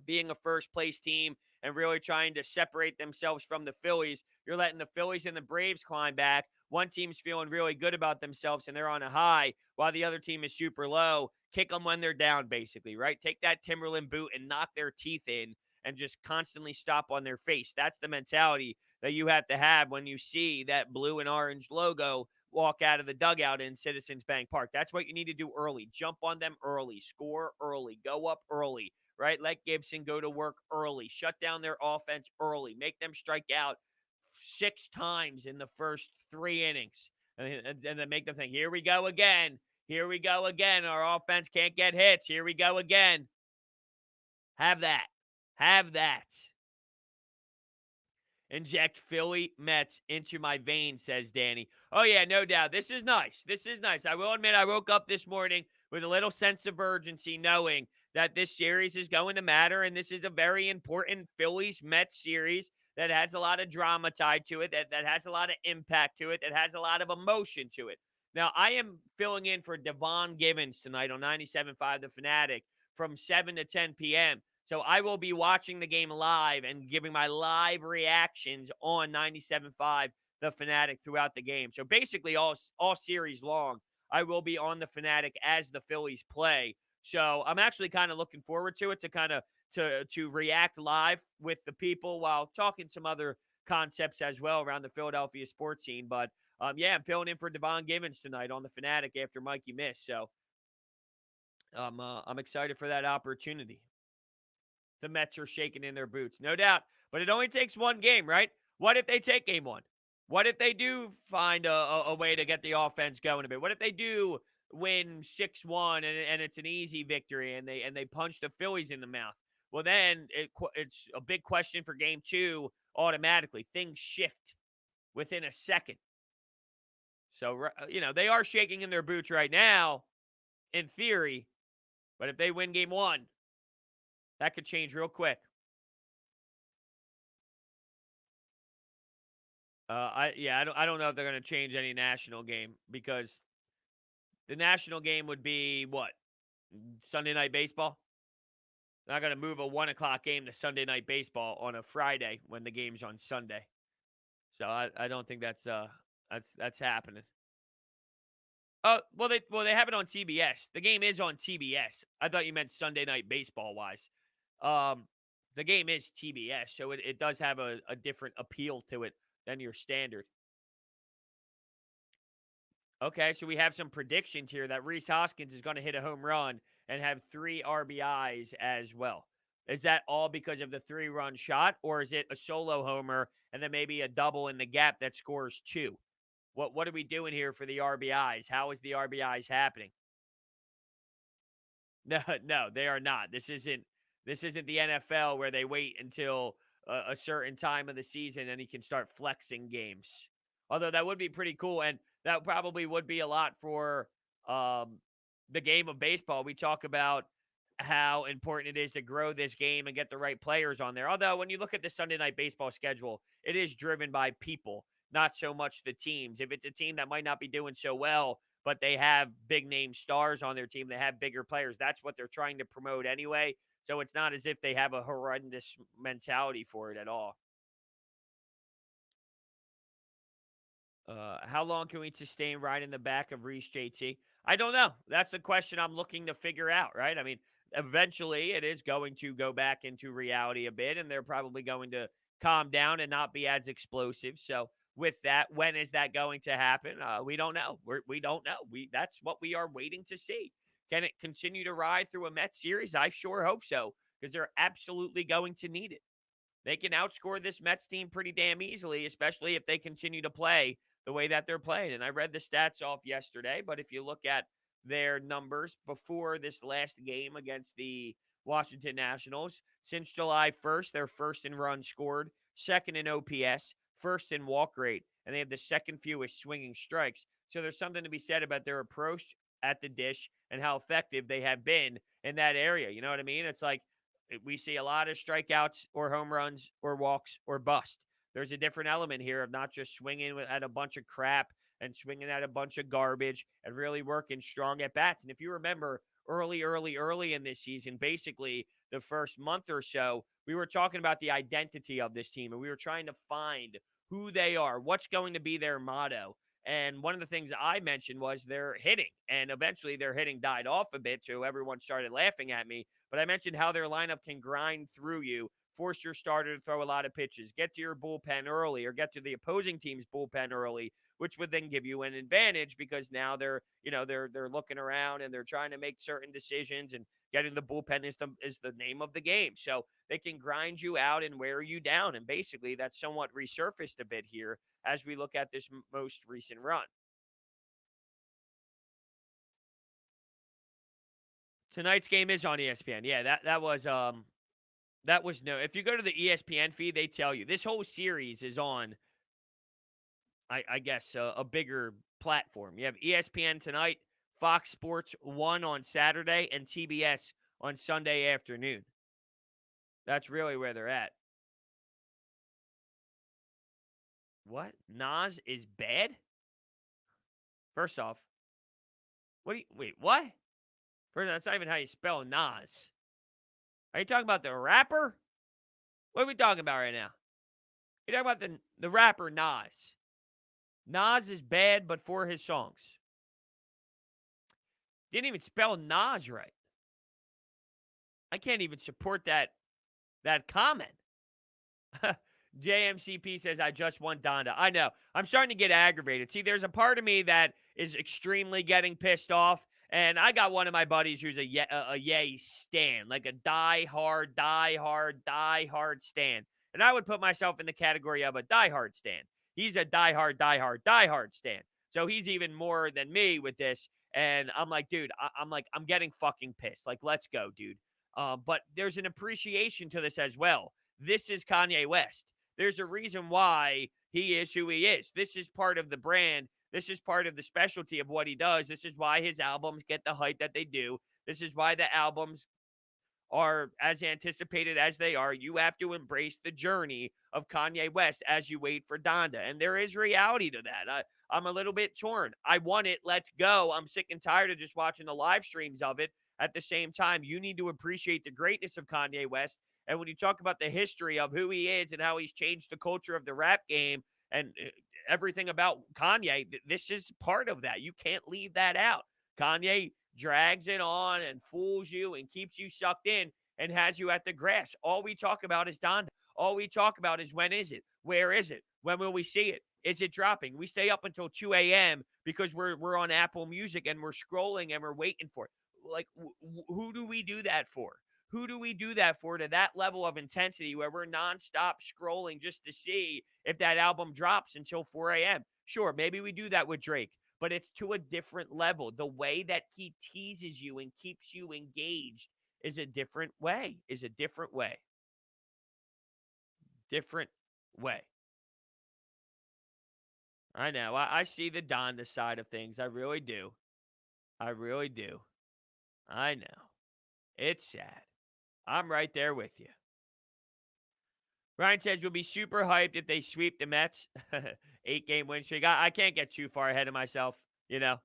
being a first place team and really trying to separate themselves from the Phillies. You're letting the Phillies and the Braves climb back. One team's feeling really good about themselves and they're on a high while the other team is super low. Kick them when they're down, basically, right? Take that Timberland boot and knock their teeth in and just constantly stop on their face. That's the mentality that you have to have when you see that blue and orange logo walk out of the dugout in Citizens Bank Park. That's what you need to do early. Jump on them early, score early, go up early, right? Let Gibson go to work early, shut down their offense early, make them strike out 6 times in the first 3 innings, and then make them think, here we go again. Here we go again. Our offense can't get hits. Here we go again. Have that. Have that. Inject Philly Mets into my veins, says Danny. Oh, yeah, no doubt. This is nice. This is nice. I will admit I woke up this morning with a little sense of urgency knowing that this series is going to matter, and this is a very important Phillies-Mets series that has a lot of drama tied to it, that has a lot of impact to it, that has a lot of emotion to it. Now, I am filling in for Devon Givens tonight on 97.5 The Fanatic from 7 to 10 p.m., so I will be watching the game live and giving my live reactions on 97.5 The Fanatic throughout the game. So basically all series long, I will be on The Fanatic as the Phillies play. So I'm actually kind of looking forward to it, to kind of to react live with the people while talking some other concepts as well around the Philadelphia sports scene. But yeah, I'm filling in for Devon Givens tonight on The Fanatic after Mikey missed. So I'm excited for that opportunity. The Mets are shaking in their boots, no doubt. But it only takes 1 game, right? What if they take game 1? What if they do find a way to get the offense going a bit? What if they do win 6-1 and it's an easy victory and they punch the Phillies in the mouth? Well, then it's a big question for game 2 automatically. Things shift within a second. So, they are shaking in their boots right now, in theory. But if they win game 1, that could change real quick. I don't know if they're going to change any national game because the national game would be what? Sunday Night Baseball? They're not going to move a 1 o'clock game to Sunday Night Baseball on a Friday when the game's on Sunday. So I don't think that's happening. Oh, they have it on TBS. The game is on TBS. I thought you meant Sunday Night Baseball wise. The game is TBS, so it does have a different appeal to it than your standard. Okay, so we have some predictions here that Reese Hoskins is going to hit a home run and have 3 RBIs as well. Is that all because of the 3-run shot, or is it a solo homer and then maybe a double in the gap that scores 2? What are we doing here for the RBIs? How is the RBIs happening? No, no, they are not. This isn't the NFL where they wait until a certain time of the season and he can start flexing games. Although that would be pretty cool, and that probably would be a lot for um, the game of baseball. We talk about how important it is to grow this game and get the right players on there. Although when you look at the Sunday night baseball schedule, it is driven by people, not so much the teams. If it's a team that might not be doing so well, but they have big name stars on their team, they have bigger players. That's what they're trying to promote anyway. So it's not as if they have a horrendous mentality for it at all. How long can we sustain riding the back of Reese JT? I don't know. That's the question I'm looking to figure out, right? I mean, eventually it is going to go back into reality a bit, and they're probably going to calm down and not be as explosive. So, with that, when is that going to happen? We don't know. We don't know. That's what we are waiting to see. Can it continue to ride through a Mets series? I sure hope so, because they're absolutely going to need it. They can outscore this Mets team pretty damn easily, especially if they continue to play the way that they're playing. And I read the stats off yesterday, but if you look at their numbers before this last game against the Washington Nationals, since July 1st, they're first in runs scored, second in OPS, first in walk rate, and they have the second fewest swinging strikes. So there's something to be said about their approach at the dish and how effective they have been in that area. You know what I mean? It's like we see a lot of strikeouts or home runs or walks or bust. There's a different element here of not just swinging at a bunch of crap and swinging at a bunch of garbage and really working strong at bats. And if you remember early in this season, basically the first month or so, we were talking about the identity of this team and we were trying to find who they are, what's going to be their motto. And one of the things I mentioned was their hitting. And eventually their hitting died off a bit. So everyone started laughing at me. But I mentioned how their lineup can grind through you, force your starter to throw a lot of pitches, get to your bullpen early or get to the opposing team's bullpen early, which would then give you an advantage because now they're looking around and they're trying to make certain decisions, and getting the bullpen is the name of the game. So they can grind you out and wear you down. And basically that's somewhat resurfaced a bit here as we look at this most recent run. Tonight's game is on ESPN. Yeah, that was no. If you go to the ESPN feed, they tell you this whole series is on. I guess a bigger platform. You have ESPN tonight, Fox Sports 1 on Saturday, and TBS on Sunday afternoon. That's really where they're at. What? Nas is bad? First off, wait, what? First, that's not even how you spell Nas. Are you talking about the rapper? What are we talking about right now? You're talking about the rapper Nas. Nas is bad, but for his songs. Didn't even spell Nas right. I can't even support that comment. JMCP says, I just want Donda. I know. I'm starting to get aggravated. See, there's a part of me that is extremely getting pissed off. And I got one of my buddies who's a Ye stan, like a die hard stan. And I would put myself in the category of a die hard stan. He's a die hard stan. So he's even more than me with this. And I'm like, dude, I'm getting fucking pissed. Like, let's go, dude. But there's an appreciation to this as well. This is Kanye West. There's a reason why he is who he is. This is part of the brand. This is part of the specialty of what he does. This is why his albums get the hype that they do. This is why the albums are as anticipated as they are. You have to embrace the journey of Kanye West as you wait for Donda. And there is reality to that. I'm a little bit torn. I want it. Let's go. I'm sick and tired of just watching the live streams of it. At the same time, you need to appreciate the greatness of Kanye West. And when you talk about the history of who he is and how he's changed the culture of the rap game and everything about Kanye, this is part of that. You can't leave that out. Kanye drags it on and fools you and keeps you sucked in. and has you at the grass. All we talk about is Donda. All we talk about is when is it? Where is it? When will we see it? Is it dropping? We stay up until 2 a.m. because we're on Apple Music and we're scrolling and we're waiting for it. Like, who do we do that for? Who do we do that for to that level of intensity where we're nonstop scrolling just to see if that album drops until 4 a.m.? Sure, maybe we do that with Drake, but it's to a different level. The way that he teases you and keeps you engaged is a different way, is a different way. Different way. I know. I see the Donda side of things. I really do. I really do. I know. It's sad. I'm right there with you. Ryan says we'll be super hyped if they sweep the Mets. 8-game win streak. I can't get too far ahead of myself. You know,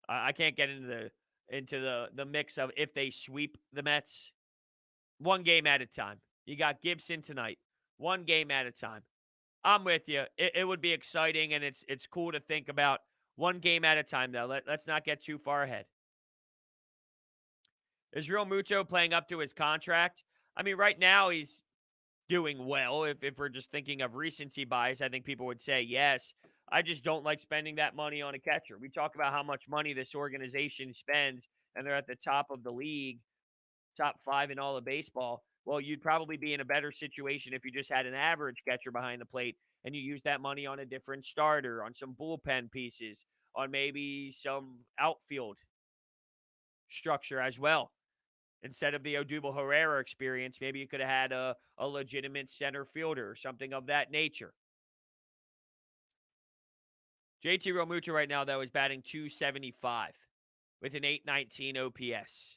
I can't get into the mix of if they sweep the Mets. One game at a time. You got Gibson tonight. One game at a time. I'm with you. It would be exciting, and it's cool to think about. One game at a time, though. Let's not get too far ahead. Is Real Muto playing up to his contract? I mean, right now he's doing well. If we're just thinking of recency bias, I think people would say yes. I just don't like spending that money on a catcher. We talk about how much money this organization spends, and they're at the top of the league, top 5 in all of baseball. Well, you'd probably be in a better situation if you just had an average catcher behind the plate and you use that money on a different starter, on some bullpen pieces, on maybe some outfield structure as well. Instead of the Odubel Herrera experience, maybe you could have had a legitimate center fielder or something of that nature. JT Realmuto right now, though, is batting .275 with an .819 OPS.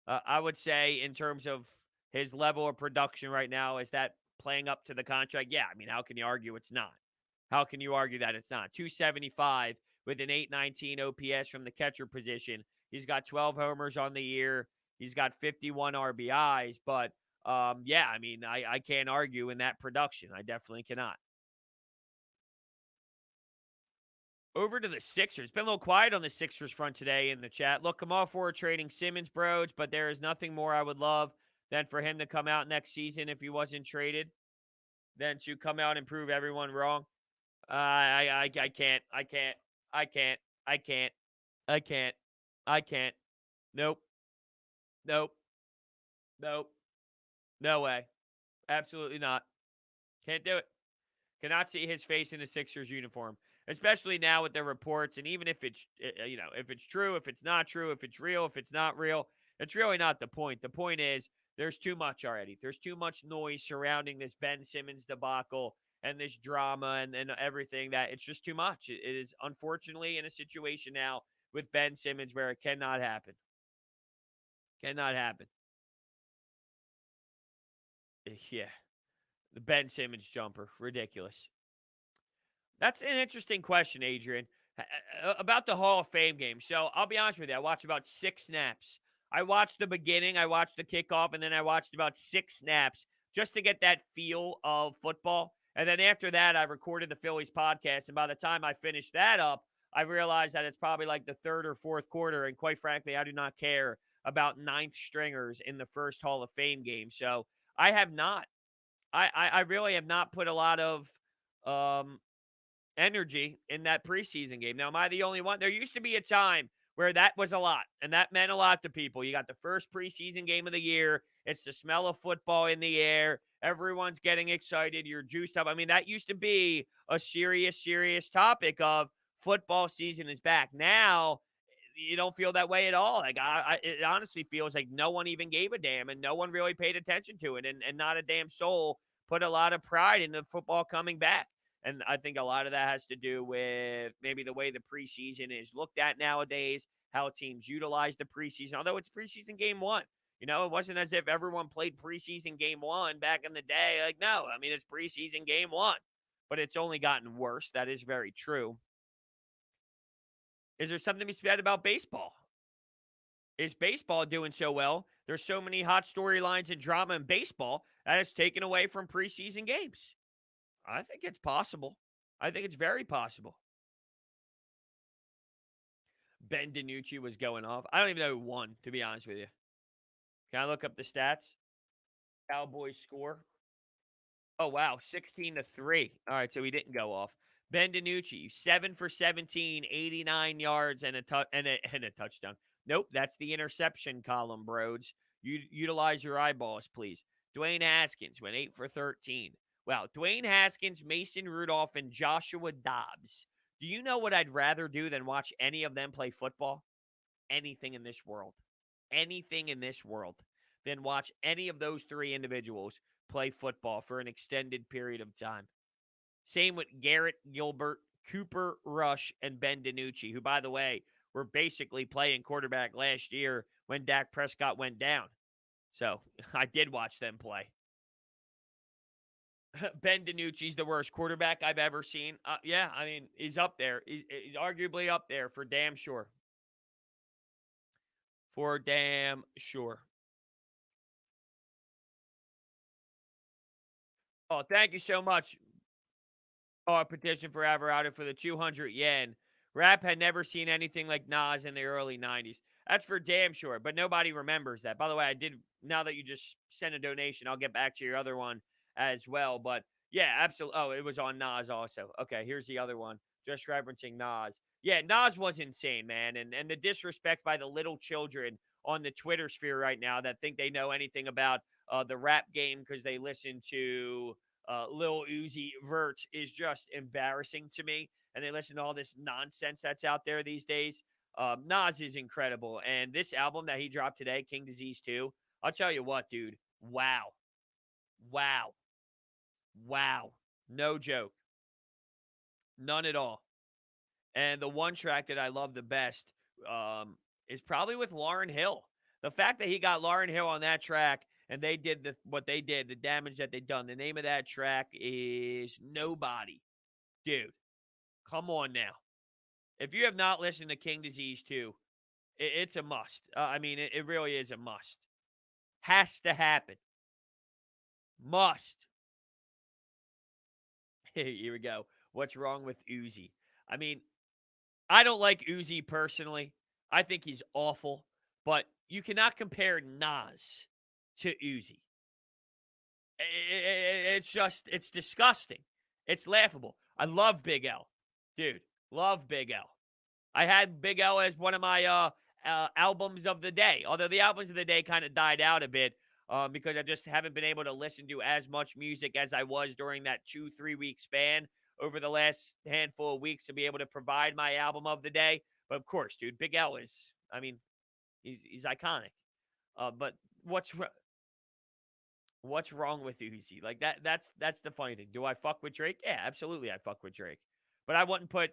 I would say in terms of his level of production right now, is that playing up to the contract? Yeah, I mean, how can you argue it's not? How can you argue that it's not? 275 with an .819 OPS from the catcher position. He's got 12 homers on the year. He's got 51 RBIs. But, yeah, I mean, I can't argue in that production. I definitely cannot. Over to the Sixers. Been a little quiet on the Sixers front today in the chat. Look, I'm all for trading Simmons, Brodes, but there is nothing more I would love than for him to come out next season if he wasn't traded, than to come out and prove everyone wrong. I can't. I can't. I can't. I can't. I can't. I can't. Nope. Nope. Nope. No way. Absolutely not. Can't do it. Cannot see his face in a Sixers uniform, especially now with the reports. And even if it's, if it's true, if it's not true, if it's real, if it's not real, it's really not the point. The point is there's too much already. There's too much noise surrounding this Ben Simmons debacle and this drama and everything that it's just too much. It is unfortunately in a situation now with Ben Simmons where it cannot happen. Cannot happen. Yeah. The Ben Simmons jumper. Ridiculous. That's an interesting question, Adrian, about the Hall of Fame game. So I'll be honest with you. I watched about 6 snaps. I watched the beginning, I watched the kickoff, and then I watched about 6 snaps just to get that feel of football. And then after that, I recorded the Phillies podcast. And by the time I finished that up, I realized that it's probably like the third or fourth quarter. And quite frankly, I do not care about ninth stringers in the first Hall of Fame game. So I have not. I really have not put a lot of um, energy in that preseason game. Now, am I the only one? There used to be a time where that was a lot, and that meant a lot to people. You got the first preseason game of the year. It's the smell of football in the air. Everyone's getting excited. You're juiced up. I mean, that used to be a serious topic of football season is back. Now, you don't feel that way at all. Like, it honestly feels like no one even gave a damn, and no one really paid attention to it, and not a damn soul put a lot of pride into football coming back. And I think a lot of that has to do with maybe the way the preseason is looked at nowadays, how teams utilize the preseason, although it's preseason game one. It wasn't as if everyone played preseason game one back in the day. Like, no, I mean, it's preseason game one, but it's only gotten worse. That is very true. Is there something to be said about baseball? Is baseball doing so well? There's so many hot storylines and drama in baseball that it's taken away from preseason games. I think it's possible. I think it's very possible. Ben DiNucci was going off. I don't even know who won, to be honest with you. Can I look up the stats? Cowboys score. Oh, wow. 16-3. All right, so he didn't go off. Ben DiNucci, 7 for 17, 89 yards, and a touchdown. Nope, that's the interception column, Brodes. You utilize your eyeballs, please. Dwayne Haskins went 8 for 13. Wow, Dwayne Haskins, Mason Rudolph, and Joshua Dobbs. Do you know what I'd rather do than watch any of them play football? Anything in this world. Anything in this world than watch any of those three individuals play football for an extended period of time. Same with Garrett Gilbert, Cooper Rush, and Ben DiNucci, who, by the way, were basically playing quarterback last year when Dak Prescott went down. So I did watch them play. Ben DiNucci's the worst quarterback I've ever seen. Yeah, I mean, he's up there. He's arguably up there for damn sure. For damn sure. Oh, thank you so much. Oh, a petition for Alvarado for the 200 yen. Rap had never seen anything like Nas in the early 90s. That's for damn sure, but nobody remembers that. By the way, I did, now that you just sent a donation, I'll get back to your other one as well. But yeah, absolutely. Oh, it was on Nas also. Okay, here's the other one. Just referencing Nas. Yeah, Nas was insane, man. And the disrespect by the little children on the Twitter sphere right now that think they know anything about the rap game because they listen to Lil Uzi Vert is just embarrassing to me. And they listen to all this nonsense that's out there these days. Nas is incredible. And this album that he dropped today, King Disease 2, I'll tell you what, dude. Wow. Wow. Wow. No joke. None at all. And the one track that I love the best is probably with Lauryn Hill. The fact that he got Lauryn Hill on that track and they did what they did, the damage that they done. The name of that track is Nobody. Dude, come on now. If you have not listened to King Disease 2, it's a must. I mean, it really is a must. Has to happen. Must. Here we go. What's wrong with Uzi? I mean, I don't like Uzi personally. I think he's awful. But you cannot compare Nas to Uzi. It's disgusting. It's laughable. I love Big L. Dude, love Big L. I had Big L as one of my albums of the day. Although the albums of the day kind of died out a bit because I just haven't been able to listen to as much music as I was during that 2-3 week span over the last handful of weeks to be able to provide my album of the day. But of course, dude, Big L is, I mean, he's iconic. But what's wrong with Uzi? Like that's the funny thing. Do I fuck with Drake? Yeah, absolutely I fuck with Drake. But I wouldn't put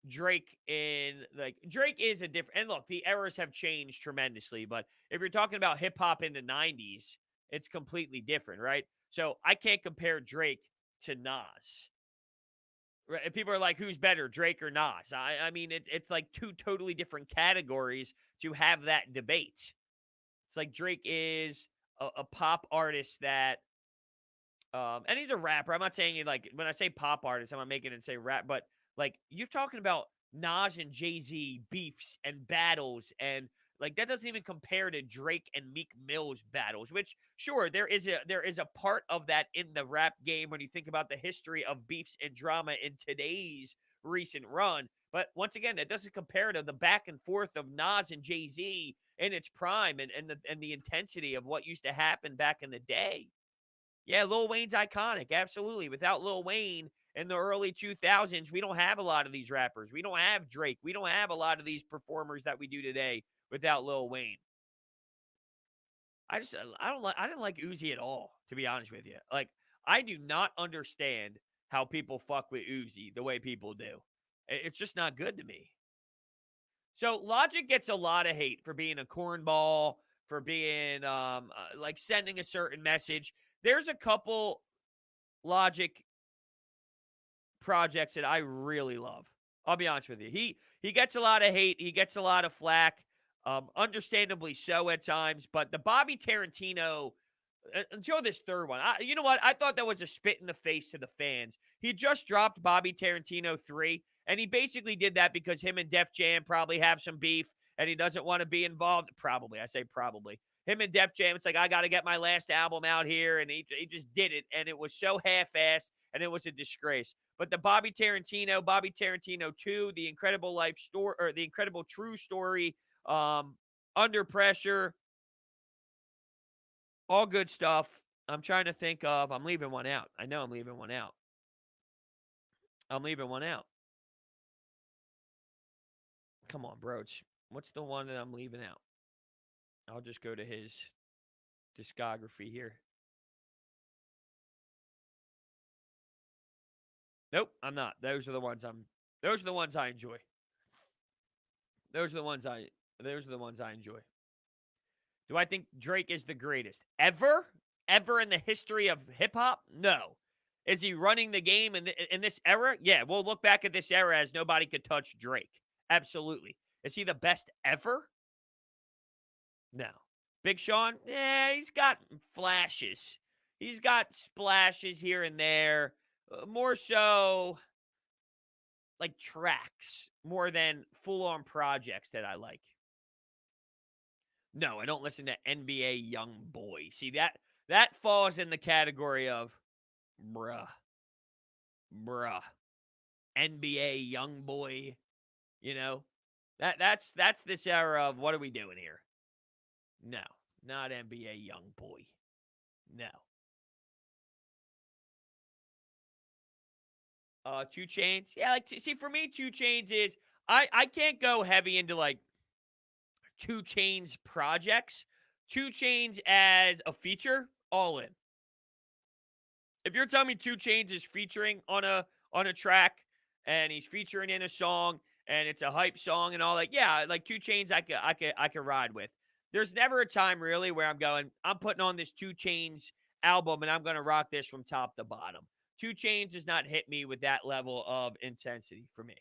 Drake in, like, Drake is a different, and look, the eras have changed tremendously, but if you're talking about hip hop in the 90s, it's completely different, right? So I can't compare Drake to Nas. Right? And people are like, who's better, Drake or Nas? I mean, it's like two totally different categories to have that debate. It's like Drake is a pop artist that, and he's a rapper. I'm not saying he, like, when I say pop artist, I'm not making it say rap, but like you're talking about Nas and Jay-Z beefs and battles, and like that doesn't even compare to Drake and Meek Mill's battles, which sure there is a part of that in the rap game when you think about the history of beefs and drama in today's recent run. But once again, that doesn't compare to the back and forth of Nas and Jay-Z in its prime and the intensity of what used to happen back in the day. Yeah, Lil Wayne's iconic. Absolutely. Without Lil Wayne in the early 2000s, we don't have a lot of these rappers. We don't have Drake. We don't have a lot of these performers that we do today without Lil Wayne. I didn't like Uzi at all, to be honest with you. Like, I do not understand how people fuck with Uzi the way people do. It's just not good to me. So Logic gets a lot of hate for being a cornball, for being like sending a certain message. There's a couple Logic projects that I really love. I'll be honest with you. He gets a lot of hate. He gets a lot of flack. Understandably so at times. But the Bobby Tarantino, until this third one, you know what? I thought that was a spit in the face to the fans. He just dropped Bobby Tarantino 3, and he basically did that because him and Def Jam probably have some beef, and he doesn't want to be involved. Probably. I say probably. Him and Def Jam, it's like, I got to get my last album out here. And he just did it. And it was so half-assed, and it was a disgrace. But the Bobby Tarantino 2, The Incredible Life Story, or The Incredible True Story, Under Pressure, all good stuff. I'm trying to think of, I'm leaving one out. I know I'm leaving one out. I'm leaving one out. Come on, Broach. What's the one that I'm leaving out? I'll just go to his discography here. Nope, I'm not. Those are the ones I enjoy. Those are the ones I enjoy. Do I think Drake is the greatest ever? Ever in the history of hip hop? No. Is he running the game in this era? Yeah, we'll look back at this era as nobody could touch Drake. Absolutely. Is he the best ever? No. Big Sean? Yeah, he's got flashes. He's got splashes here and there. More so like tracks more than full-on projects that I like. No, I don't listen to NBA Young Boy. See, that falls in the category of bruh. NBA Young Boy, you know? That's this era of what are we doing here? No, not NBA Young Boy. No. 2 Chainz. Yeah, like see for me 2 Chainz is I can't go heavy into like 2 Chainz projects. 2 Chainz as a feature, all in. If you're telling me 2 Chainz is featuring on a track and he's featuring in a song and it's a hype song and all that, yeah, like 2 Chainz I could ride with. There's never a time really where I'm going, I'm putting on this 2 Chainz album and I'm going to rock this from top to bottom. 2 Chainz does not hit me with that level of intensity for me.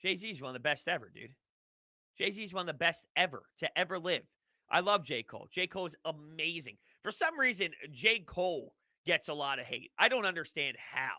Jay-Z's one of the best ever, dude. Jay-Z's one of the best ever to ever live. I love J. Cole. J. Cole's amazing. For some reason, J. Cole gets a lot of hate. I don't understand how.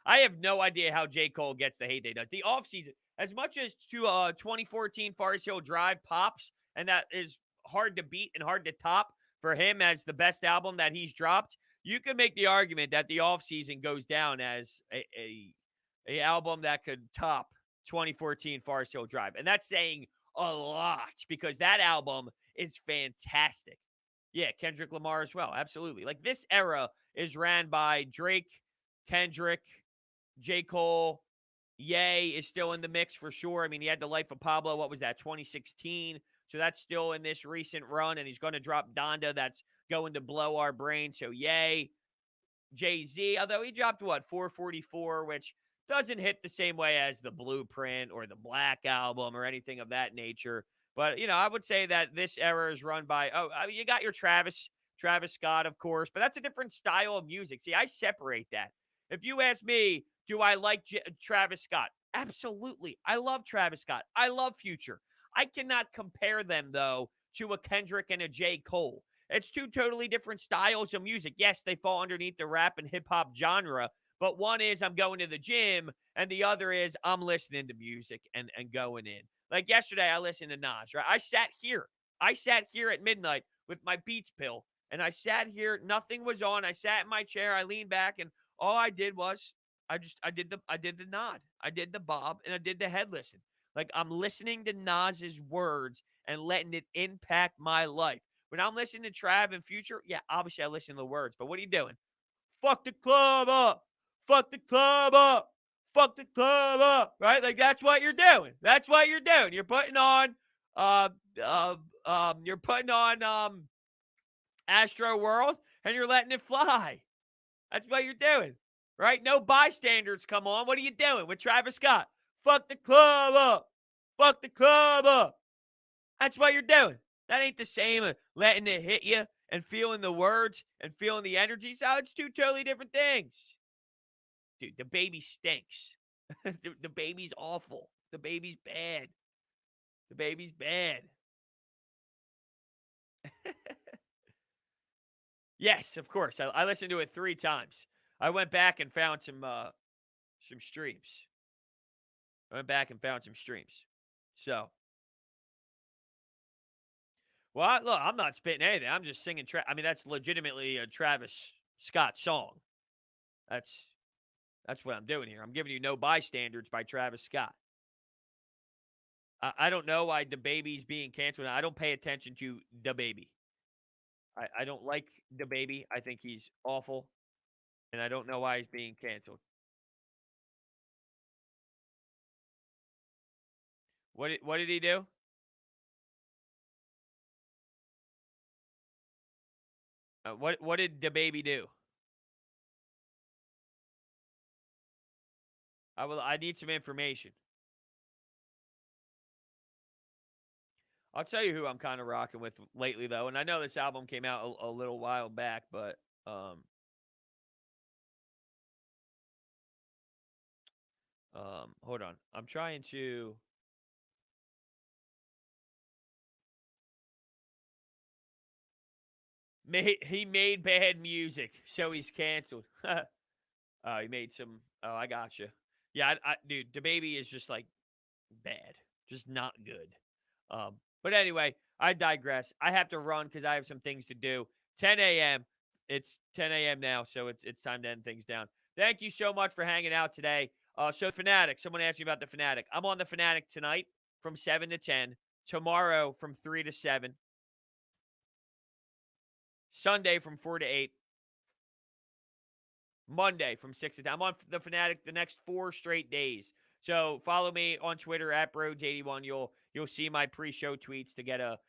I have no idea how J. Cole gets the hate they does. The offseason, as much as 2014 Forest Hill Drive pops, and that is hard to beat and hard to top for him as the best album that he's dropped, you can make the argument that the offseason goes down as a album that could top 2014 Forest Hill Drive. And that's saying a lot because that album is fantastic. Yeah, Kendrick Lamar as well. Absolutely. Like this era is ran by Drake, Kendrick, J. Cole. Ye is still in the mix for sure. I mean, he had The Life of Pablo. What was that? 2016. So that's still in this recent run, and he's going to drop Donda. That's going to blow our brain. So Ye, Jay-Z, although he dropped what, 444, which doesn't hit the same way as the Blueprint or the Black Album or anything of that nature. But, I would say that this era is run by, you got your Travis Scott, of course, but that's a different style of music. See, I separate that. If you ask me, do I like Travis Scott? Absolutely. I love Travis Scott. I love Future. I cannot compare them, though, to a Kendrick and a J. Cole. It's 2 totally different styles of music. Yes, they fall underneath the rap and hip hop genre, but one is I'm going to the gym, and the other is I'm listening to music and going in. Like yesterday, I listened to Nas, right? I sat here at midnight with my Beats pill, and I sat here. Nothing was on. I sat in my chair. I leaned back, and all I did was I did the nod. I did the bob, and I did the head listen. Like I'm listening to Nas's words and letting it impact my life. When I'm listening to Trav and Future, yeah, obviously I listen to the words, but what are you doing? Fuck the club up. Fuck the club up. Fuck the club up. Right? Like that's what you're doing. That's what you're doing. You're putting on Astro World and you're letting it fly. That's what you're doing. Right? No bystanders come on. What are you doing with Travis Scott? Fuck the club up. Fuck the club up. That's what you're doing. That ain't the same as letting it hit you and feeling the words and feeling the energy. So it's 2 totally different things. Dude, the baby stinks. the baby's awful. The baby's bad. The baby's bad. Yes, of course. I listened to it 3 times. I went back and found some streams. So Well, look, I'm not spitting anything. I'm just singing. I mean, that's legitimately a Travis Scott song. That's that's what I'm doing here. I'm giving you "No Bystanders" by Travis Scott. I don't know why the baby's being canceled. I don't pay attention to the baby. I don't like the baby. I think he's awful, and I don't know why he's being canceled. What did he do? What did the baby do? I need some information. I'll tell you who I'm kind of rocking with lately, though, and I know this album came out a little while back, but hold on. I'm trying to. He made bad music, so he's canceled. He made some. Oh, I got you. Yeah, dude, the baby is just like bad, just not good. But anyway, I digress. I have to run because I have some things to do. 10 a.m. It's 10 a.m. now, so it's time to end things down. Thank you so much for hanging out today. So Fanatic, someone asked me about the Fanatic. I'm on the Fanatic tonight from 7 to 10. Tomorrow from 3 to 7. Sunday from 4 to 8. Monday from 6 to 10. I'm on the Fanatic the next 4 straight days. So follow me on Twitter at Brodes81. You'll see my pre-show tweets to get a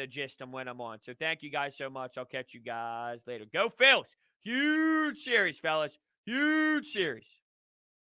gist on when I'm on. So thank you guys so much. I'll catch you guys later. Go Phillies! Huge series, fellas. Huge series.